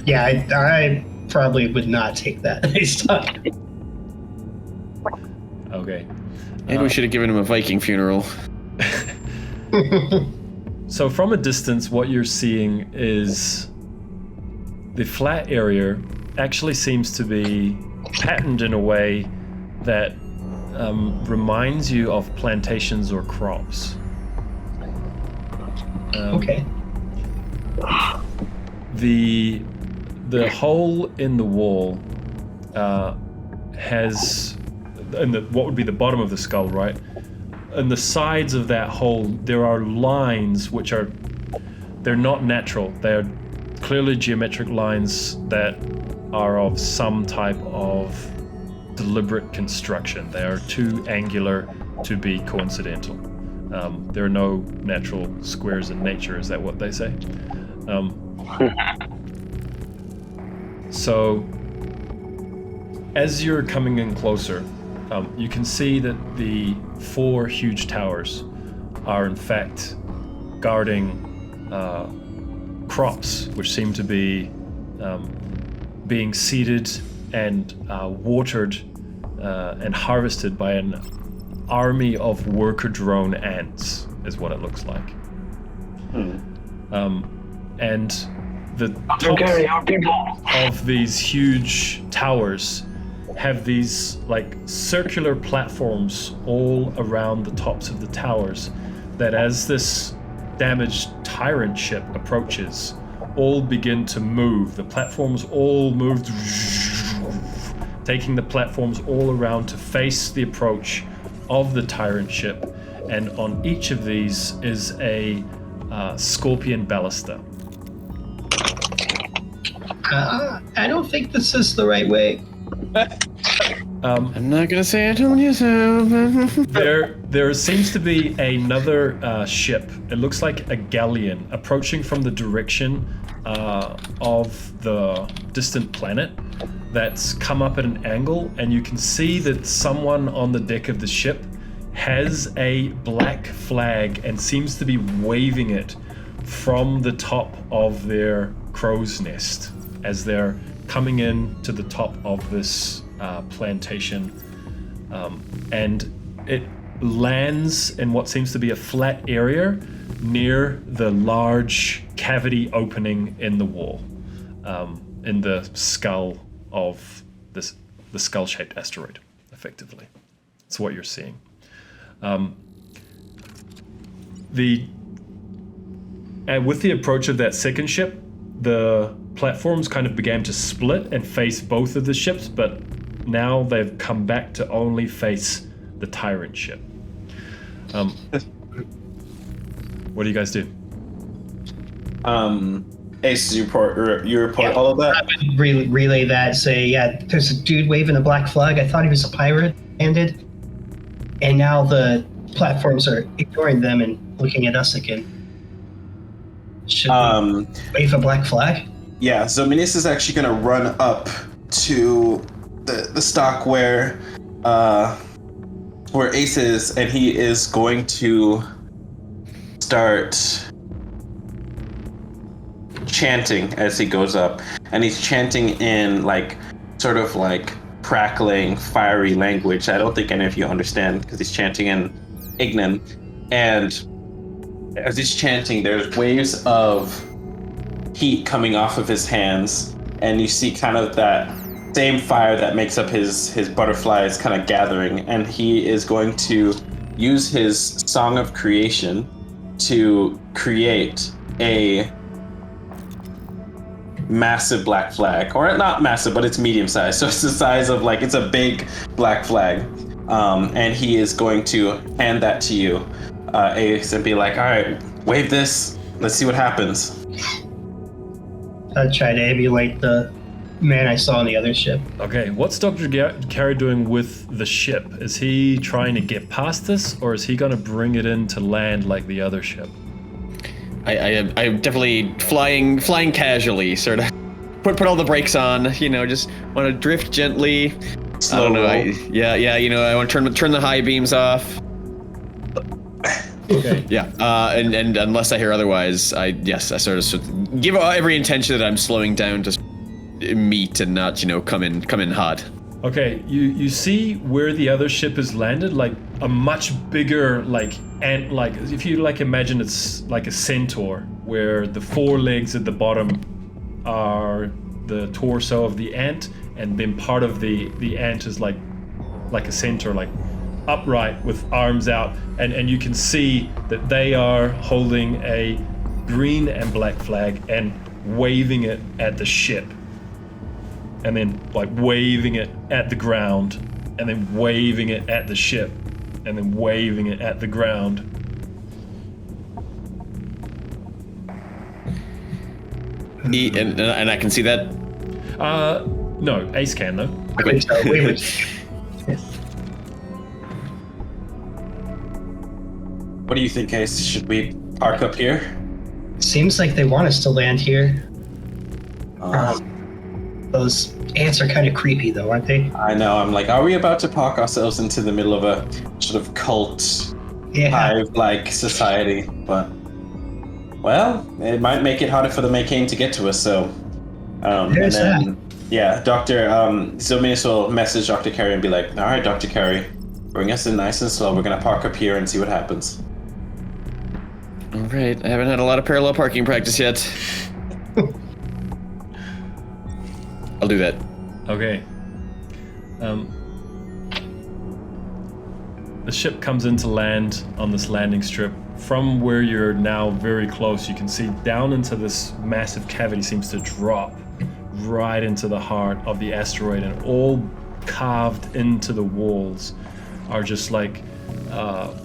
Yeah, I probably would not take that eye stalk.
Okay.
Maybe we should have given him a Viking funeral.
So from a distance, what you're seeing is the flat area actually seems to be patterned in a way that reminds you of plantations or crops.
Okay.
The hole in the wall has, what would be the bottom of the skull, right? On the sides of that hole, there are lines which they're not natural. They're clearly geometric lines that are of some type of deliberate construction. They are too angular to be coincidental. There are no natural squares in nature, is that what they say? So, as you're coming in closer, you can see that the 4 huge towers are in fact guarding crops, which seem to be being seeded and watered and harvested by an army of worker drone ants, is what it looks like. And the tops of these huge towers have these like circular platforms all around the tops of the towers that, as this damaged tyrant ship approaches, all begin to move. The platforms all move, taking the platforms all around to face the approach of the tyrant ship, and on each of these is a scorpion ballista.
I don't think this is the right way.
I'm not gonna say I told you so.
There seems to be another ship. It looks like a galleon approaching from the direction of the distant planet that's come up at an angle, and you can see that someone on the deck of the ship has a black flag and seems to be waving it from the top of their crow's nest as they're coming in to the top of this plantation, and it lands in what seems to be a flat area near the large cavity opening in the wall, in the skull of the skull-shaped asteroid, effectively. That's what you're seeing. With the approach of that second ship, the platforms kind of began to split and face both of the ships, but now they've come back to only face the tyrant ship. What do you guys do?
Ace, you report all of that?
I would relay that, say, yeah, there's a dude waving a black flag. I thought he was a pirate, landed, and now the platforms are ignoring them and looking at us again. Should we wave a black flag?
Yeah, so Minis is actually going to run up to the stock where Ace is, and he is going to start chanting as he goes up. And he's chanting in sort of crackling, fiery language I don't think any of you understand, because he's chanting in Ignan. And as he's chanting, there's waves of heat coming off of his hands, and you see kind of that same fire that makes up his butterflies kind of gathering, and he is going to use his Song of Creation to create a massive black flag, or not massive, but it's medium size, so it's the size of it's a big black flag, and he is going to hand that to you, Ace, and be like, all right, wave this, let's see what happens.
I'd try to emulate the man I saw on the other ship.
Okay, what's Dr. Carey doing with the ship? Is he trying to get past this, or is he going to bring it in to land like the other ship?
I'm definitely flying casually, sort of. Put all the brakes on, just want to drift gently.
Slow
I don't know.
roll.
I want to turn the high beams off.
Okay.
Yeah, and unless I hear otherwise, I sort of give every intention that I'm slowing down to meet and not, come in hot.
Okay, you see where the other ship is landed, like a much bigger, if you imagine it's like a centaur, where the 4 legs at the bottom are the torso of the ant, and then part of the ant is like a centaur, like upright with arms out, and you can see that they are holding a green and black flag and waving it at the ship, and then like waving it at the ground, and then waving it at the ship, and then waving it at the ground.
And I can see that.
No, Ace can though.
Okay, so we would.
What do you think, Ace? Should we park up here?
Seems like they want us to land here.
Uh,
Those ants are kind of creepy, though, aren't they?
I know. I'm like, are we about to park ourselves into the middle of a sort of cult
Yeah.
hive-like society? But well, it might make it harder for the Mercane to get to us. So,
There's that.
Yeah, Dr. Zominis will message Dr. Carey and be like, all right, Dr. Carey, bring us in nice and slow. We're gonna park up here and see what happens.
All right, I haven't had a lot of parallel parking practice yet. I'll do that.
Okay. The ship comes into land on this landing strip. From where you're now very close, you can see down into this massive cavity seems to drop right into the heart of the asteroid, and all carved into the walls are just like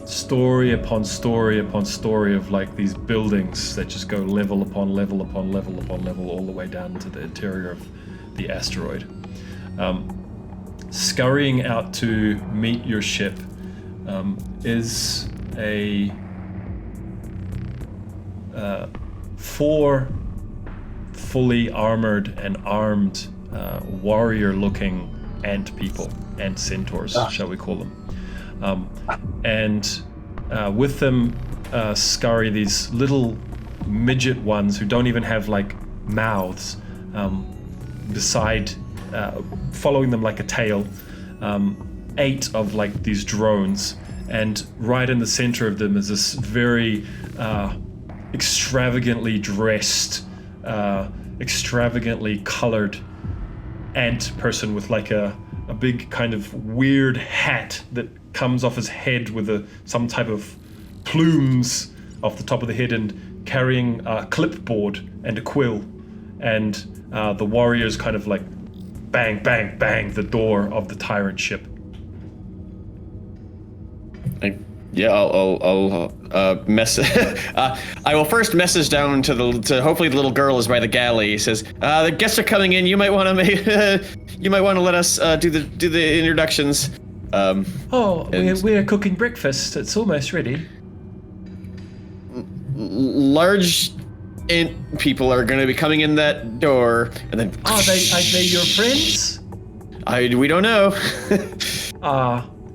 story upon story upon story of like these buildings that just go level upon level upon level upon level all the way down into the interior of the asteroid. Scurrying out to meet your ship is a 4 fully armored and armed warrior-looking ant people, ant centaurs, shall we call them. And with them scurry these little midget ones who don't even have like mouths beside, following them like a tail, 8 of like these drones, and right in the center of them is this very extravagantly dressed, extravagantly colored ant person with like a big kind of weird hat that comes off his head with some type of plumes off the top of the head, and carrying a clipboard and a quill, and the warriors kind of like bang, bang, bang the door of the tyrant ship.
I'll message. I will first message down to hopefully the little girl is by the galley. He says, "The guests are coming in. You might want to let us do the introductions."
We're cooking breakfast. It's almost ready.
Large ant people are going to be coming in that door, and then.
Are they your friends?
We don't know.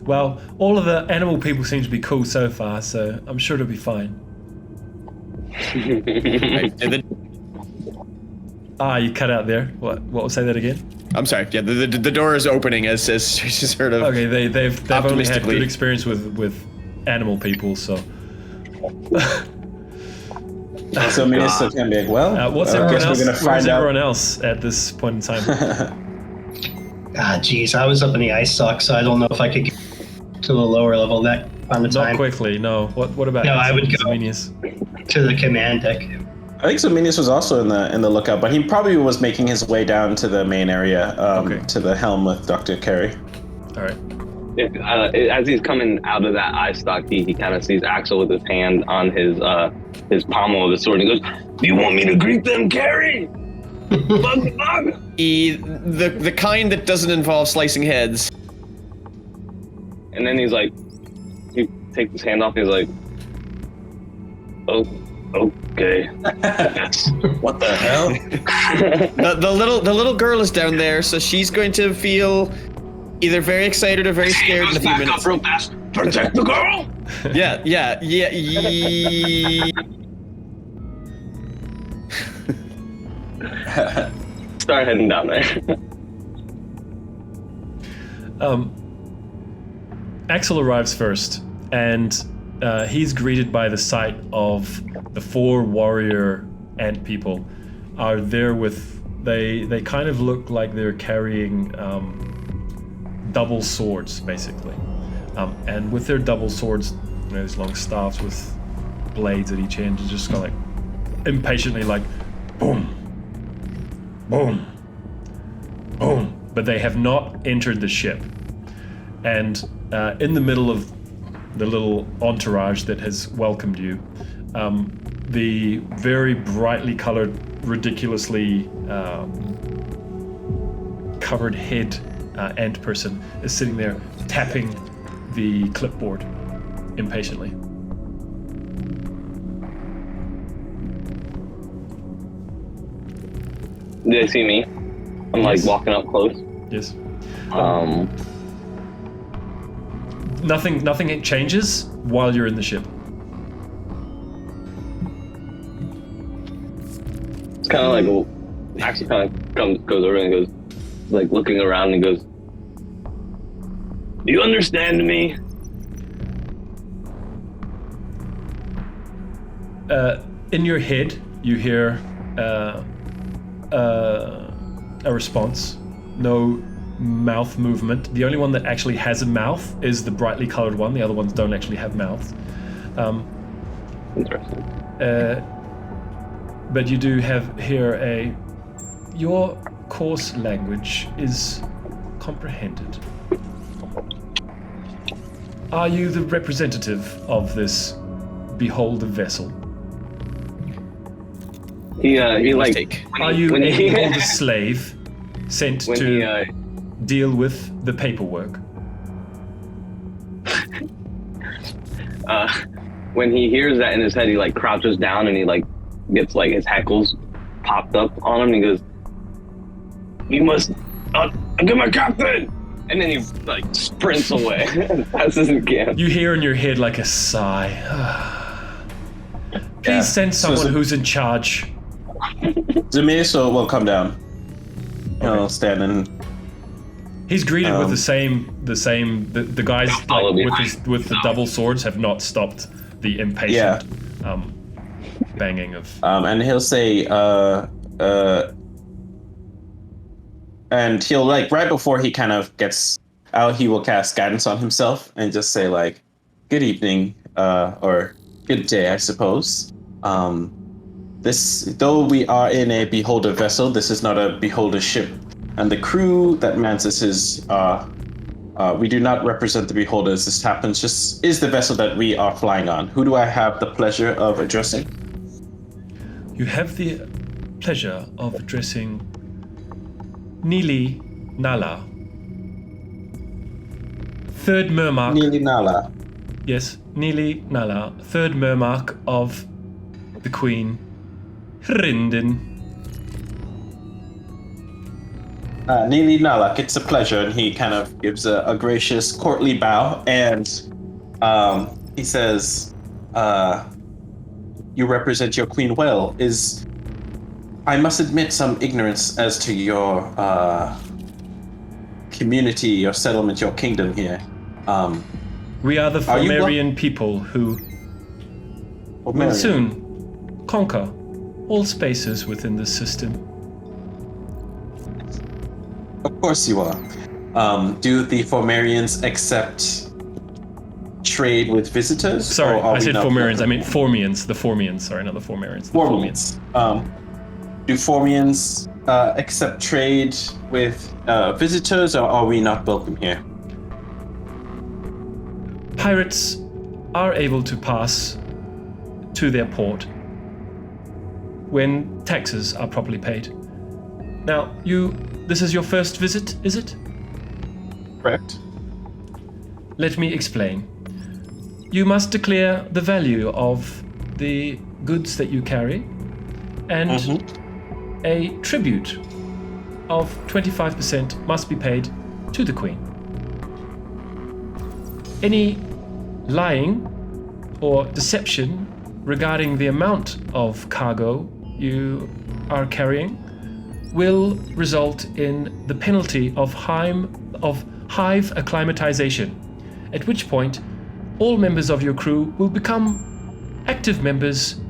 Well, all of the animal people seem to be cool so far, so I'm sure it'll be fine. You cut out there. What was, say that again?
I'm sorry. Yeah, the door is opening as she's heard of.
Okay, they've only had good experience with animal people, so.
So Minister can be like, well,
what's
I
everyone
guess
else?
we're gonna
Where's
find out.
everyone else at this point in time?
Geez, I was up in the ice sock, so I don't know if I could get to the lower level that on the time.
Not quickly, no. What about?
No, I would go
Zominius?
to the command deck.
I think Zominius was also in the lookout, but he probably was making his way down to the main area, to the helm with Dr. Carey.
All right.
As he's coming out of that eye stock, he kind of sees Axel with his hand on his pommel of the sword, and he goes, "Do you want me to greet them, Carey? Bug, bug."
The kind that doesn't involve slicing heads.
And then he's like, he takes his hand off, and he's like, "Oh, okay."
What the hell?
the little girl is down there, so she's going to feel either very excited or very scared in a few minutes.
Real fast. Protect the girl.
Yeah.
Start heading down there.
Axel arrives first, and he's greeted by the sight of the 4 warrior ant people are there with They kind of look like they're carrying double swords, basically. And with their double swords, these long staffs with blades at each end, just kind of like impatiently, like boom, boom, boom. But they have not entered the ship. And in the middle of the little entourage that has welcomed you, the very brightly colored, ridiculously covered head ant person is sitting there tapping the clipboard impatiently.
Do they see me? I'm like
Yes.
walking up close.
Yes. Nothing changes while you're in the ship.
It's kind of like, actually kind of goes over and goes, like looking around and goes, "Do you understand me?"
In your head, you hear a response. No mouth movement. The only one that actually has a mouth is the brightly colored one. The other ones don't actually have mouths.
Interesting.
But you do have here your coarse language is comprehended. Are you the representative of this beholder vessel?
He like,
Mistake.
Are you
when
a
he-
beholder slave sent
when
to
he,
deal with the paperwork?
when he hears that in his head, he like crouches down and he like gets like his hackles popped up on him. And he goes, "You must get my captain!" And then he like sprints away as fast as he can.
You hear in your head like a sigh. Please send someone who's in charge.
Zamiso will come down. He'll stand and
He's greeted with the same. The guys
follow
like,
behind.
with the double swords have not stopped the impatient banging of.
and he'll say, and he'll like right before he kind of gets out, he will cast guidance on himself and just say like, "Good evening," or "Good day," I suppose. This, though we are in a beholder vessel, this is not a beholder ship, and the crew that mans this is, we do not represent the beholders. This happens just is the vessel that we are flying on. Who do I have the pleasure of addressing?
You have the pleasure of addressing Nili Nala, third Mermark.
Nili Nala.
Yes, Nili Nala, third Mermark of the Queen, Hrindin.
Nili Nalak, it's a pleasure, and he kind of gives a gracious, courtly bow, and he says, "You represent your queen well. I must admit some ignorance as to your community, your settlement, your kingdom here.
We are the
Are you
Fomerian people who will soon conquer all spaces within the system.
Of course you are. Do the Fomerians accept trade with visitors?
Sorry,
or are
I
we
said
not
Fomerians. I
welcome?
meant Formians. The Formians. Sorry, not the Fomerians. The
Formians. Do Formians accept trade with visitors, or are we not welcome here?
Pirates are able to pass to their port when taxes are properly paid. Now, this is your first visit, is it?
Correct.
Let me explain. You must declare the value of the goods that you carry, and a tribute of 25% must be paid to the Queen. Any lying or deception regarding the amount of cargo you are carrying will result in the penalty of hive acclimatization, at which point all members of your crew will become active members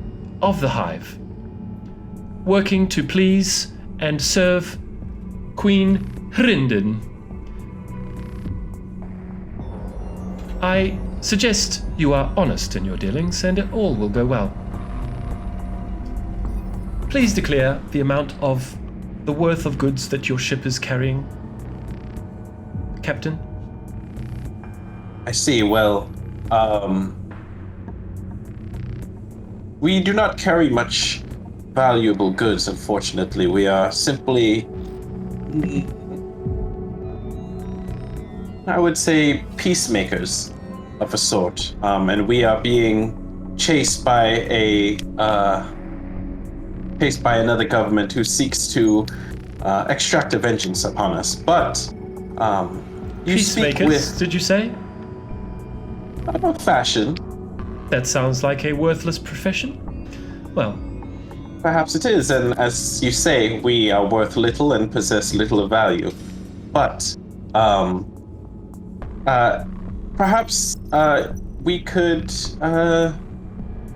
of the hive, working to please and serve Queen Hrindin. I suggest you are honest in your dealings, and it all will go well. Please declare the amount of the worth of goods that your ship is carrying, Captain.
I see. Well, we do not carry much valuable goods, unfortunately. We are simply, I would say, peacemakers of a sort. And we are being chased by another government who seeks to extract a vengeance upon us. But you speak
Peacemakers,
with
did you say?
fashion.
That sounds like a worthless profession. Well,
Perhaps it is, and as you say, we are worth little and possess little of value. But perhaps we could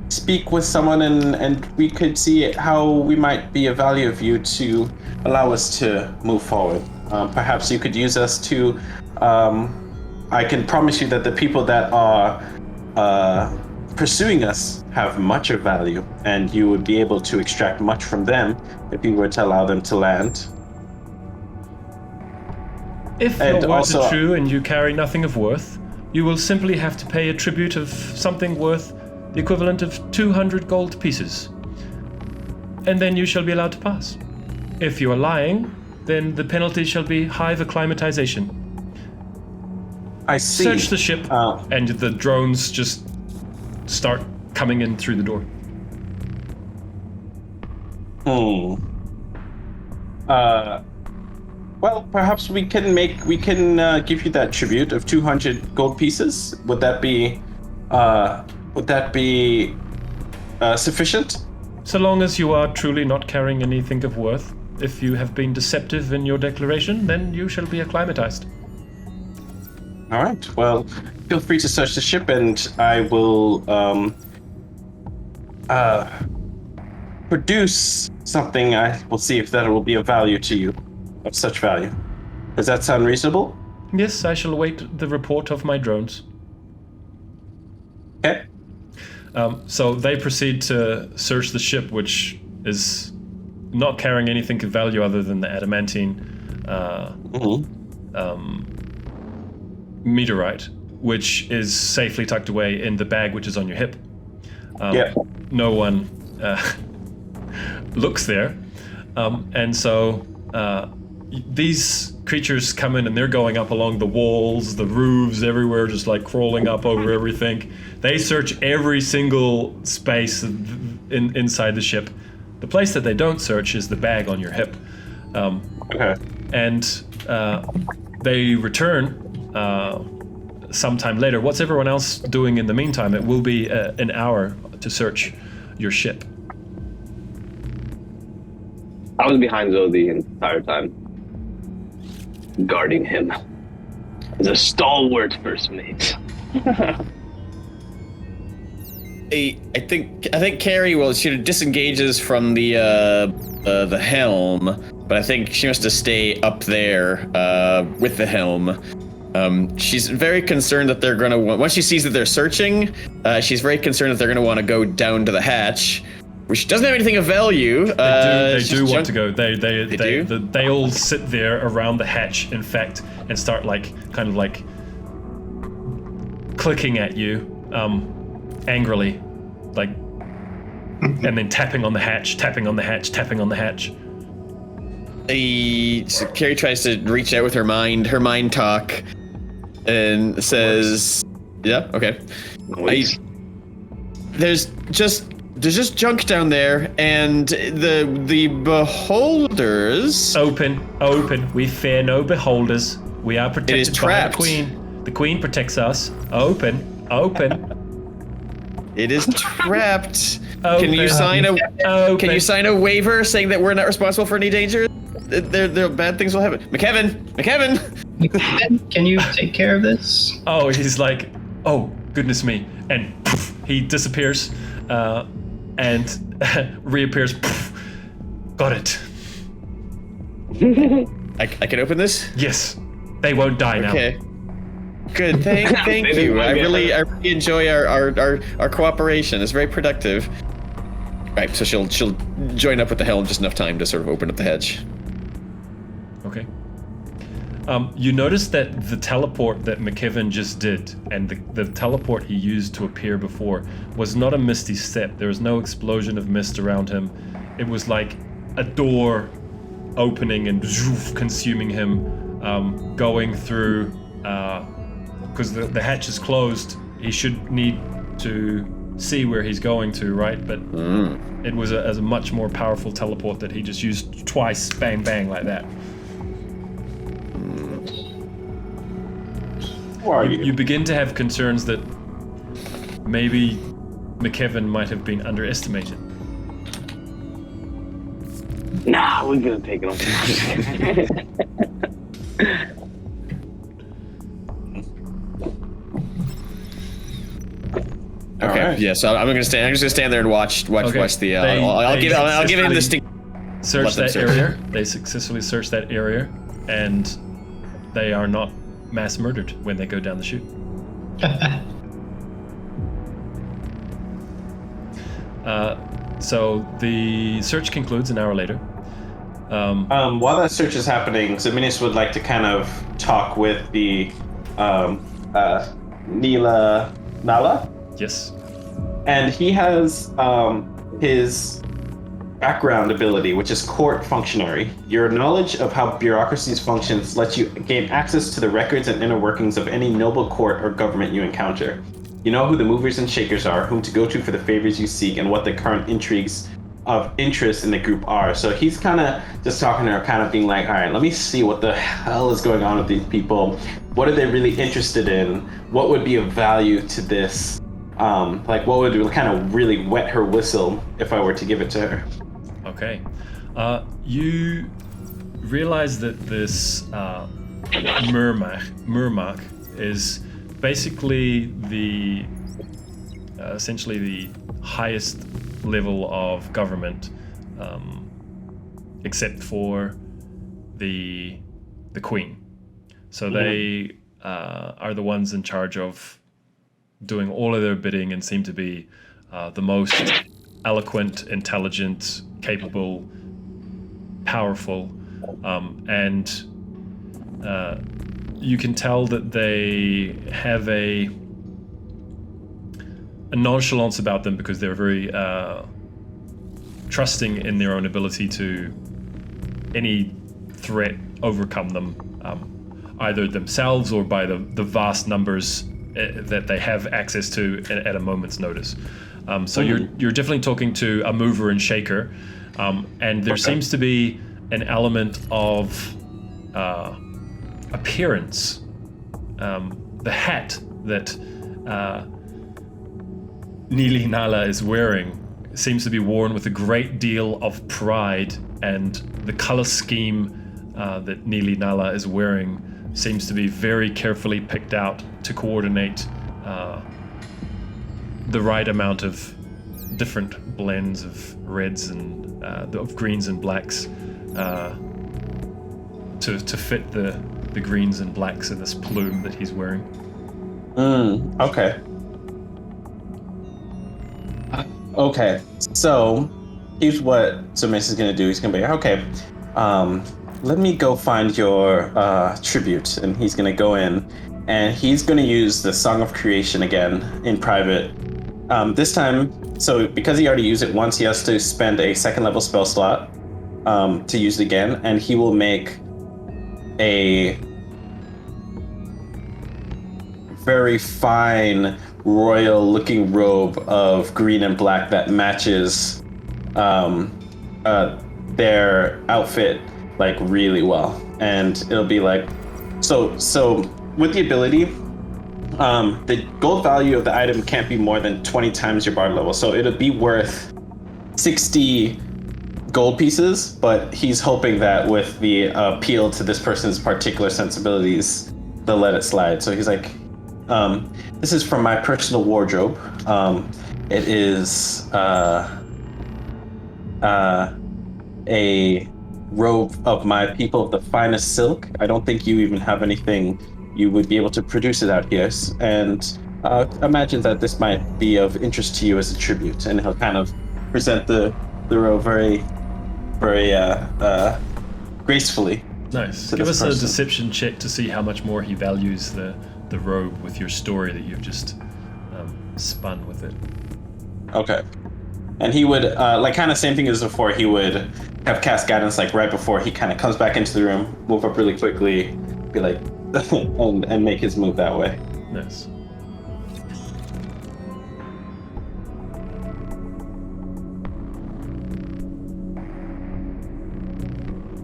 speak with someone and we could see how we might be of value of you to allow us to move forward. Perhaps you could use us to. I can promise you that the people that are pursuing us have much of value, and you would be able to extract much from them if you were to allow them to land.
if
And
your words
also-
are true and you carry nothing of worth, you will simply have to pay a tribute of something worth the equivalent of 200 gold pieces. And then you shall be allowed to pass. If you are lying, then the penalty shall be hive acclimatization.
I see.
Search the ship, and the drones just start coming in through the door.
Well, perhaps we can give you that tribute of 200 gold pieces. Would that be sufficient?
So long as you are truly not carrying anything of worth. If you have been deceptive in your declaration, then you shall be acclimatized.
All right. Well, feel free to search the ship, and I will produce something. I will see if that will be of value to you, of such value. Does that sound reasonable?
Yes, I shall await the report of my drones.
Okay.
So they proceed to search the ship, which is not carrying anything of value other than the adamantine meteorite, which is safely tucked away in the bag which is on your hip. No one looks there. And so these creatures come in and they're going up along the walls, the roofs, everywhere, just like crawling up over everything. They search every single space inside the ship. The place that they don't search is the bag on your hip.
Okay.
And they return sometime later. What's everyone else doing in the meantime? It will be an hour to search your ship.
I was behind Zoe the entire time, guarding him as a stalwart first mate.
I think Carrie, well, she disengages from the helm, but I think she wants to stay up there with the helm. She's very concerned that they're gonna once she sees that they're searching, she's very concerned that they're gonna want to go down to the hatch, which doesn't have anything of value.
They do want to go. They
do?
They all sit there around the hatch, in fact, and start kind of clicking at you, angrily, and then tapping on the hatch.
So Carrie tries to reach out with her mind talk, and says, "Yeah, okay." There's just junk down there, and the beholders.
Open. We fear no beholders. We are protected
It is
by the
trapped.
Queen. The Queen protects us. Open.
It is trapped.
Open.
Can you sign a
Open.
waiver saying that we're not responsible for any danger? There bad things will happen. McKevin.
Can you take care of this?
Oh, he's like, oh, goodness me. And poof, he disappears and reappears. Poof. Got it.
I can open this?
Yes, they won't die now.
Okay. Good. Thank you. I really enjoy our cooperation. It's very productive. Right. So she'll join up with the helm just enough time to sort of open up the hedge.
Okay. You notice that the teleport that McKevin just did, and the teleport he used to appear before, was not a misty step. There was no explosion of mist around him. It was like a door opening and consuming him, going through, because the hatch is closed. He should need to see where he's going to, right? But it was a much more powerful teleport that he just used twice, bang, bang, like that.
Who are you?
You begin to have concerns that maybe McKevin might have been underestimated.
Nah, we're gonna take it on.
Okay.
Alright.
Yeah. So I'm just gonna stand there and watch
Okay.
the.
They
I'll give him the stick.
Search
Let them
that
search.
area. They successfully search that area, and they are not mass murdered when they go down the chute. So the search concludes an hour later.
While that search is happening, Zaminis would like to kind of talk with the Nala,
Yes.
and he has his background ability, which is court functionary. Your knowledge of how bureaucracies functions lets you gain access to the records and inner workings of any noble court or government you encounter. You know who the movers and shakers are, whom to go to for the favors you seek, and what the current intrigues of interest in the group are. So he's kind of just talking to her, kind of being like, all right, let me see what the hell is going on with these people. What are they really interested in? What would be of value to this? Like, what would kind of really wet her whistle if I were to give it to her?
Okay. You realize that this Murmak is basically the essentially the highest level of government, except for the Queen. So they are the ones in charge of doing all of their bidding and seem to be the most eloquent, intelligent, capable, powerful, and you can tell that they have a nonchalance about them because they're very trusting in their own ability to any threat overcome them, either themselves or by the vast numbers that they have access to at a moment's notice. So you're definitely talking to a mover and shaker, and there seems to be an element of appearance. The hat that Nili Nala is wearing seems to be worn with a great deal of pride, and the color scheme that Nili Nala is wearing seems to be very carefully picked out to coordinate the right amount of different blends of reds and of greens and blacks to fit the greens and blacks in this plume that he's wearing.
Okay. Okay, so here's what Zomis is going to do. He's going to be, okay, let me go find your tribute. And he's going to go in, and he's going to use the Song of Creation again in private. This time, so because he already used it once, he has to spend a second level spell slot to use it again, and he will make a very fine royal looking robe of green and black that matches their outfit like really well. And it'll be like, so with the ability, the gold value of the item can't be more than 20 times your bard level. So it'll be worth 60 gold pieces, but he's hoping that with the appeal to this person's particular sensibilities, they'll let it slide. So he's like, this is from my personal wardrobe. It is a robe of my people of the finest silk. I don't think you even have anything you would be able to produce it out here. And imagine that this might be of interest to you as a tribute. And he'll kind of present the robe very, very gracefully.
Nice.
To
Give
this
us a
person.
deception check to see how much more he values the robe with your story that you've just spun with it.
Okay. And he would, like, kind of same thing as before, he would have cast guidance, like, right before he kind of comes back into the room, move up really quickly, be like, and make his move that way.
Nice.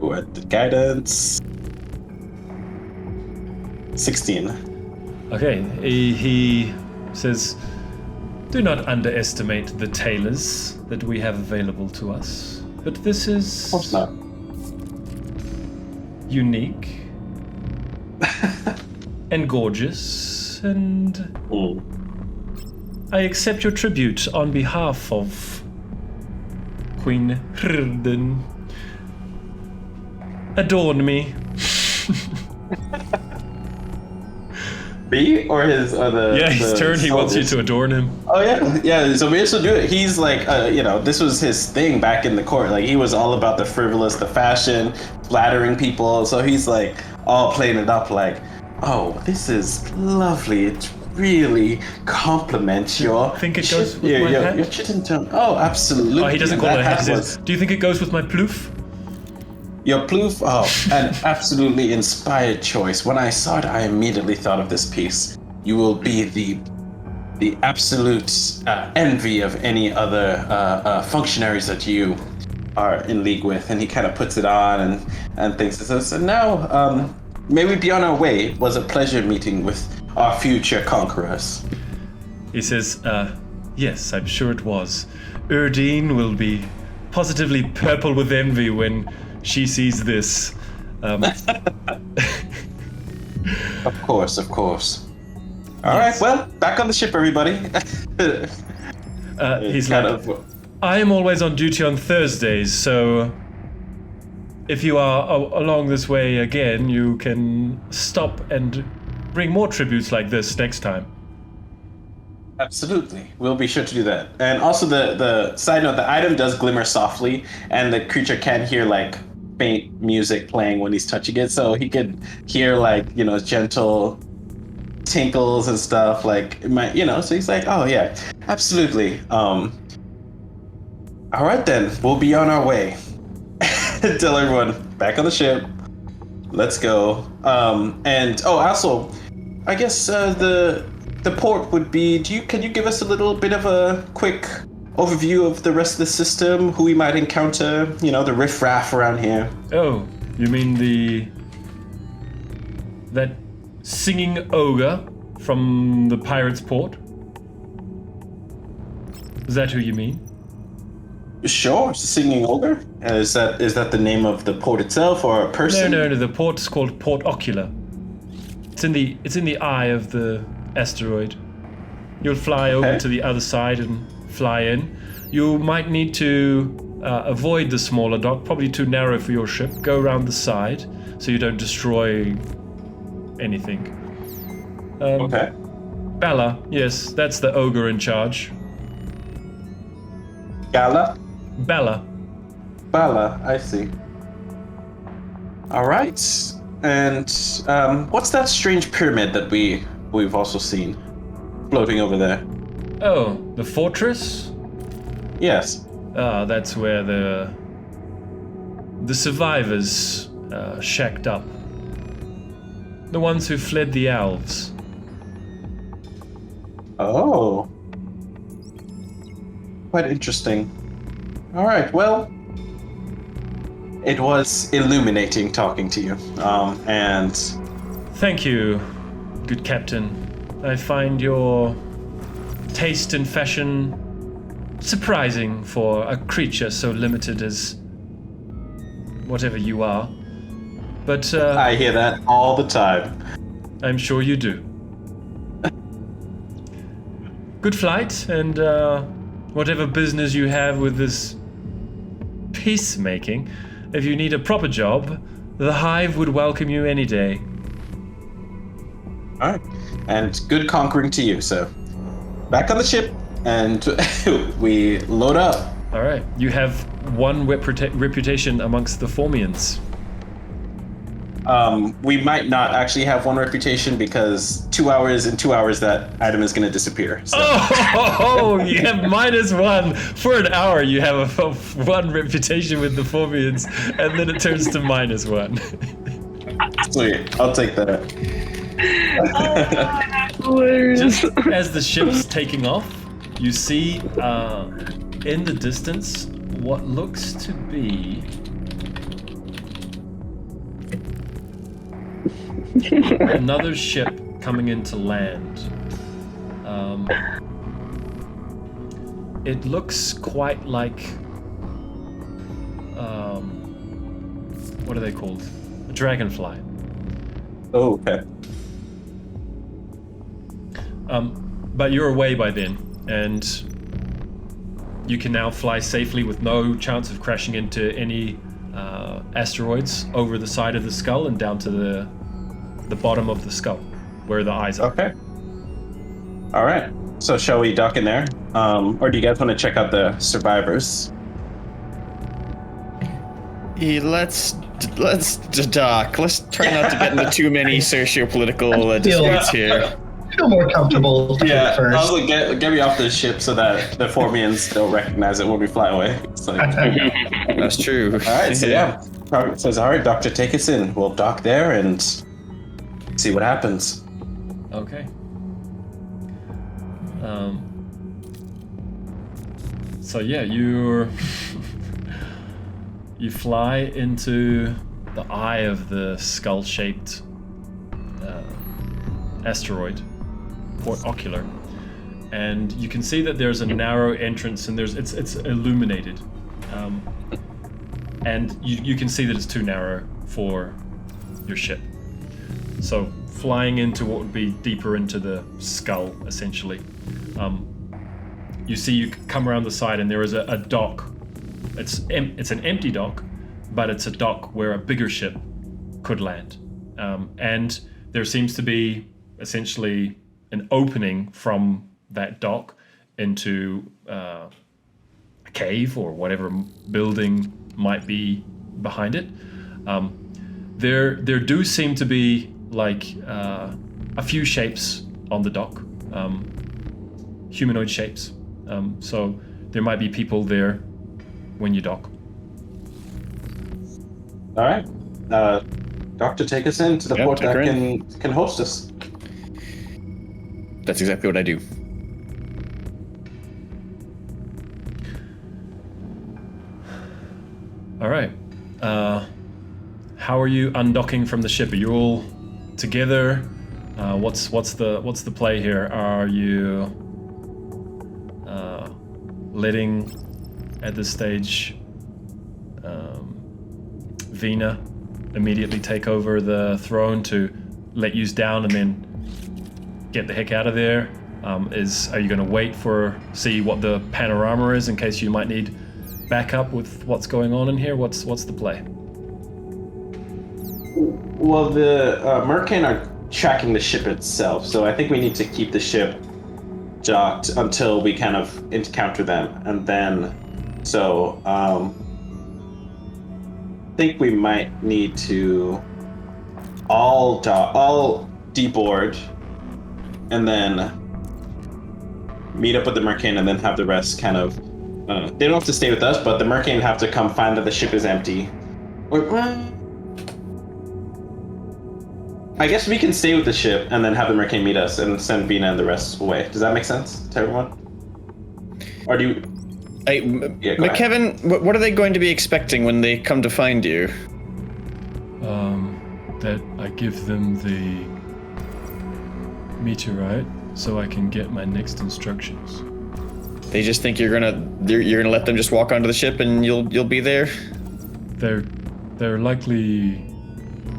Ooh, at the guidance. 16.
Okay, he says, do not underestimate the tailors that we have available to us. But this is
Of course not.
unique and gorgeous, and
Mm.
I accept your tribute on behalf of Queen Hrden. Adorn me.
Me or his other?
Yeah, his turn. He wants you to adorn him.
Oh yeah. So we should do it. He's like, this was his thing back in the court. Like he was all about the frivolous, the fashion, flattering people. So he's like all playing it up, like, oh, this is lovely. It really compliments your.
Think it goes with my hat?
Your chitin tone. Oh, absolutely.
Oh, he doesn't call
That
it a hat.
hat
He
was-
says, do you think it goes with my ploof?
Your ploof, an absolutely inspired choice. When I saw it, I immediately thought of this piece. You will be the absolute envy of any other functionaries that you are in league with. And he kind of puts it on and thinks, so now, may we be on our way. It was a pleasure meeting with our future conquerors.
He says, yes, I'm sure it was. Erdine will be positively purple with envy when she sees this.
Of course. All right, well, back on the ship, everybody.
He's
kind
like,
of.
I am always on duty on Thursdays, so if you are along this way again, you can stop and bring more tributes like this next time.
Absolutely. We'll be sure to do that. And also the side note, the item does glimmer softly and the creature can hear like faint music playing when he's touching it. So he could hear like, gentle tinkles and stuff like it might, so he's like, oh yeah, absolutely. All right then, we'll be on our way. Tell everyone back on the ship. Let's go. And also, I guess the port would be. Can you give us a little bit of a quick overview of the rest of the system? Who we might encounter? The riffraff around here.
Oh, you mean that singing ogre from the pirate's port? Is that who you mean?
Sure, singing ogre. Is that the name of the port itself or a person?
No. The port is called Port Ocular. It's in the eye of the asteroid. You'll fly over to the other side and fly in. You might need to avoid the smaller dock, probably too narrow for your ship. Go around the side so you don't destroy anything.
Okay.
Bella, yes, that's the ogre in charge.
Gala.
Bella.
I see. All right. And what's that strange pyramid that we've also seen floating over there?
Oh, the fortress?
Yes.
That's where the survivors shacked up. The ones who fled the elves.
Oh. Quite interesting. All right. Well, it was illuminating talking to you. And
Thank you, good captain. I find your taste in fashion surprising for a creature so limited as whatever you are. But
I hear that all the time.
I'm sure you do. Good flight, and whatever business you have with this peacemaking, if you need a proper job, the Hive would welcome you any day.
All right, and good conquering to you. So, back on the ship, and we load up.
All right, you have one reputation amongst the Formians.
We might not actually have one reputation because 2 hours that item is going to disappear. So.
Oh, you have -1 for an hour. You have a 1 reputation with the Formians, and then it turns to -1.
Sweet, I'll take that.
Just as the ship's taking off, you see in the distance what looks to be another ship coming into land. It looks quite like what are they called? A dragonfly.
Oh, okay.
But you're away by then, and you can now fly safely with no chance of crashing into any asteroids over the side of the skull and down to the bottom of the skull, where the eyes are.
Okay. All right. So shall we dock in there, or do you guys want to check out the survivors?
Yeah, let's dock. Let's try not to get into too many socio-political disputes here.
Feel more comfortable
Yeah,
first.
I was like, get me off the ship so that the Formians don't recognize it when we fly away. It's like,
That's true.
all right, so yeah, Prophet says, all right, Doctor, take us in. We'll dock there and see what happens.
Okay. So yeah, you fly into the eye of the skull-shaped asteroid, Port Ocular, and you can see that there's a narrow entrance, and it's illuminated, and you can see that it's too narrow for your ship. So flying into what would be deeper into the skull, essentially, you see you come around the side, and there is a dock. It's an empty dock, but it's a dock where a bigger ship could land, and there seems to be essentially an opening from that dock into a cave or whatever building might be behind it. There do seem to be like a few shapes on the dock, humanoid shapes. So there might be people there when you dock.
All right, Doctor, take us into the port that can host us.
That's exactly what I do.
All right. How are you undocking from the ship? Are you all together? What's the play here? Are you letting at this stage Vina immediately take over the throne to let you down and then get the heck out of there? Are you going to wait see what the panorama is in case you might need backup with what's going on in here? What's the play?
Well, the Mercane are tracking the ship itself, so I think we need to keep the ship docked until we kind of encounter them, and then I think we might need to all deboard and then meet up with the Mercane, and then have the rest kind of they don't have to stay with us, but the Mercane have to come find that the ship is empty. I guess we can stay with the ship and then have the Mercane meet us and send Vina and the rest away. Does that make sense to everyone? Or do you...
Hey, McKevin, what are they going to be expecting when they come to find you?
That I give them the meteorite so I can get my next instructions.
They just think you're gonna let them just walk onto the ship and you'll be there?
They're likely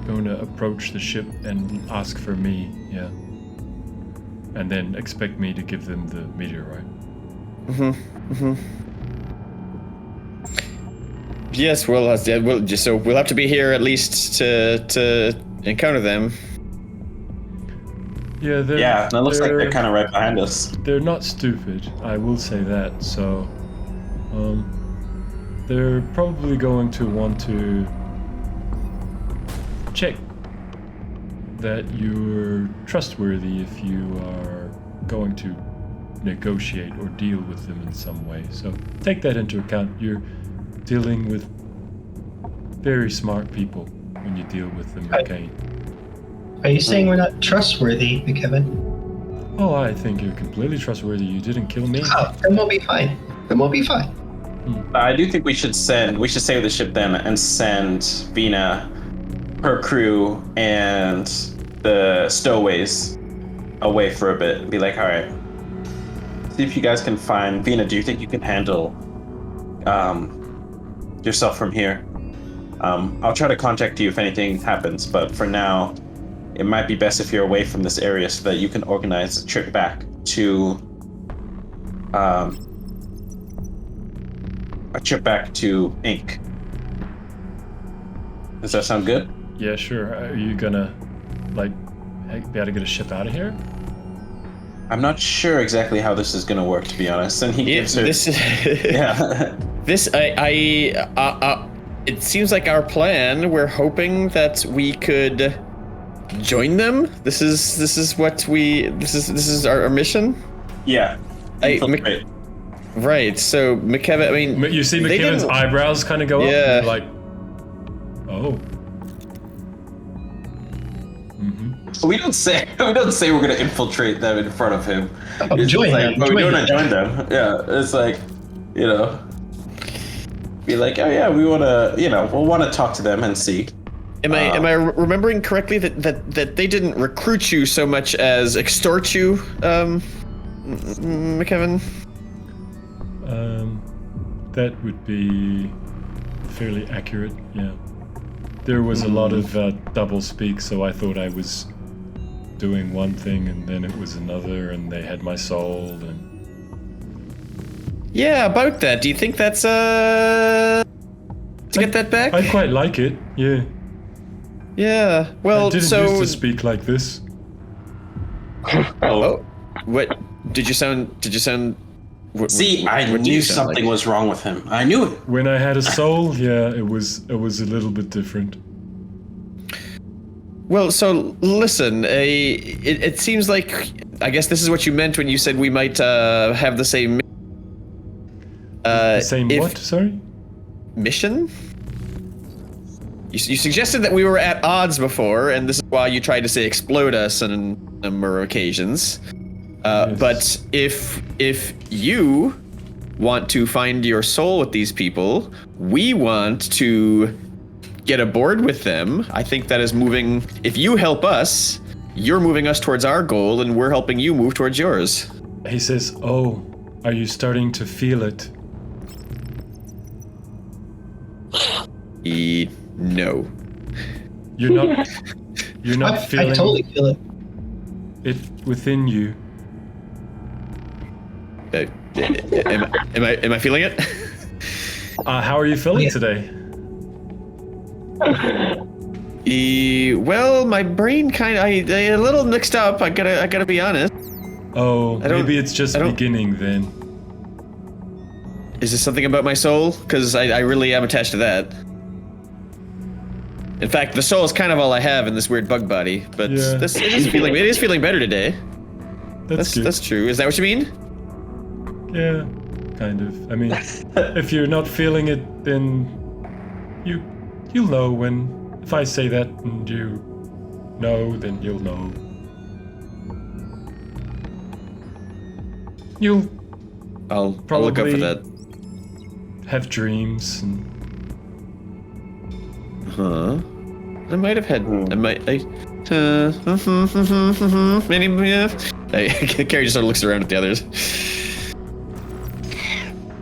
going to approach the ship and ask for me, yeah. And then expect me to give them the meteorite.
Yes, we'll have to be here at least to encounter them.
Yeah,
Yeah, and it looks like they're kind of right behind us.
They're not stupid, I will say that. So, they're probably going to want to check that you're trustworthy if you are going to negotiate or deal with them in some way. So take that into account. You're dealing with very smart people when you deal with the Mercane.
Are you saying we're not trustworthy, Kevin?
Oh, I think you're completely trustworthy. You didn't kill me.
Oh, then we'll be fine.
I do think we should stay with the ship then and send Vina, her crew, and the stowaways away for a bit. Be like, all right, see if you guys can find Vina. Do you think you can handle yourself from here? I'll try to contact you if anything happens, but for now, it might be best if you're away from this area so that you can organize a trip back to Inc. Does that sound good?
Yeah, sure. Are you gonna, be able to get a ship out of here?
I'm not sure exactly how this is gonna work, to be honest. And he gives her... yeah.
It seems like our plan. We're hoping that we could join them. This is our mission.
Yeah. Infiltrate.
Right. So McKevin, I mean,
You see McKevin's eyebrows kind of go up.
Yeah.
And you're like, oh. Mm-hmm.
We don't say we're gonna infiltrate them in front of him.
Join them.
But we don't want to join them. Yeah. It's like, be like, oh yeah, we want to, we'll want to talk to them and see.
Am I remembering correctly that they didn't recruit you so much as extort you, McKevin?
That would be fairly accurate, yeah. There was a lot of double speak, so I thought I was doing one thing and then it was another, and they had my soul, and...
Yeah, about that. Do you think that's, to get that back?
I quite like it, yeah.
Yeah, well,
I didn't used to speak like this.
Oh, what? Did you sound...
See, I knew something was wrong with him. I knew it.
When I had a soul, yeah, it was a little bit different.
Well, so listen, it seems like, I guess this is what you meant when you said we might have the same...
what, sorry?
Mission? You suggested that we were at odds before, and this is why you tried to say explode us on a number of occasions.
Yes.
But if you want to find your soul with these people, we want to get aboard with them. I think that is moving... If you help us, you're moving us towards our goal, and we're helping you move towards yours.
He says, oh, are you starting to feel it?
No.
You're not feeling...
I totally feel it.
It within you.
Am I feeling it?
How are you feeling today?
Well, my brain kind of a little mixed up. I gotta be honest.
Oh, maybe it's just beginning then.
Is this something about my soul? Because I really am attached to that. In fact, the soul is kind of all I have in this weird bug body. But
yeah.
it is feeling better today.
That's good.
That's true. Is that what you mean?
Yeah, kind of. I mean, if you're not feeling it, then you'll know when. If I say that and you know, then you'll know.
I'll look up for that.
Have dreams and...
Huh? I might have had. Maybe. Yeah. Carrie just sort of looks around at the others.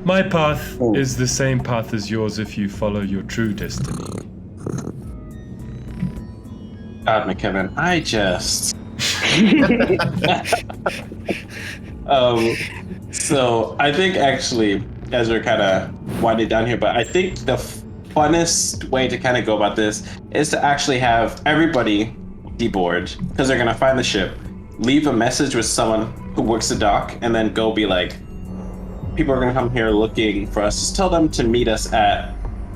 My path is the same path as yours if you follow your true destiny.
God, McKevin, I just... So I think actually, as we're kind of winding down here, but I think funnest way to kind of go about this is to actually have everybody deboard, because they're gonna find the ship, leave a message with someone who works the dock, and then go be like, people are gonna come here looking for us. Just tell them to meet us at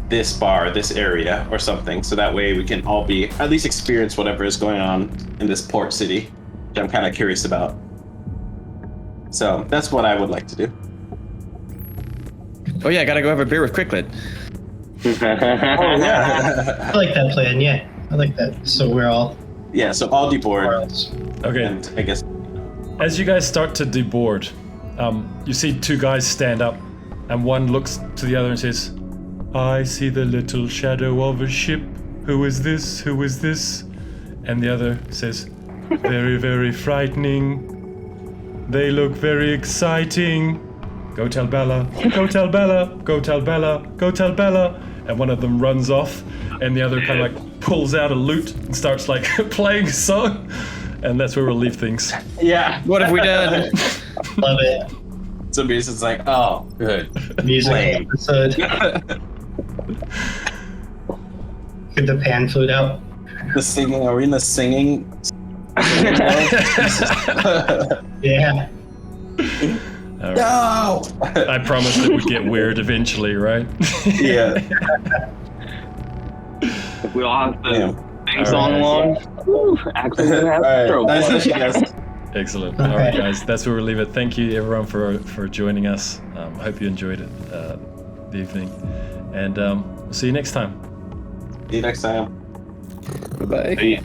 this bar, this area, or something, so that way we can all be at least experience whatever is going on in this port city, which I'm kind of curious about. So that's what I would like to do.
Oh yeah, I gotta go have a beer with Quicklet.
Oh yeah.
I like that plan. Yeah, I like that. So we're all.
Yeah, so all deboard.
Okay.
And I guess
As you guys start to deboard, you see two guys stand up, and one looks to the other and says, "I see the little shadow of a ship. Who is this? Who is this?" And the other says, "Very, very frightening. They look very exciting. Go tell Bella. Go tell Bella. Go tell Bella. Go tell Bella." And one of them runs off, and the other kind of like pulls out a lute and starts like playing a song. And that's where we'll leave things.
yeah.
What have we done?
Love it.
So it's like, oh, good.
Music
Lame.
episode. Get the pan flute out.
The singing, are we in the singing?
Yeah.
All right.
No!
I promised it would get weird eventually, right?
Yeah.
We all have to
Damn.
sing song along. Woo, Axel's gonna have a stroke.
Nice to meet you guys.
Excellent. All right, guys, that's where we'll leave it. Thank you, everyone, for joining us. I hope you enjoyed it, the evening, and we'll see you next time.
See you next time.
Bye.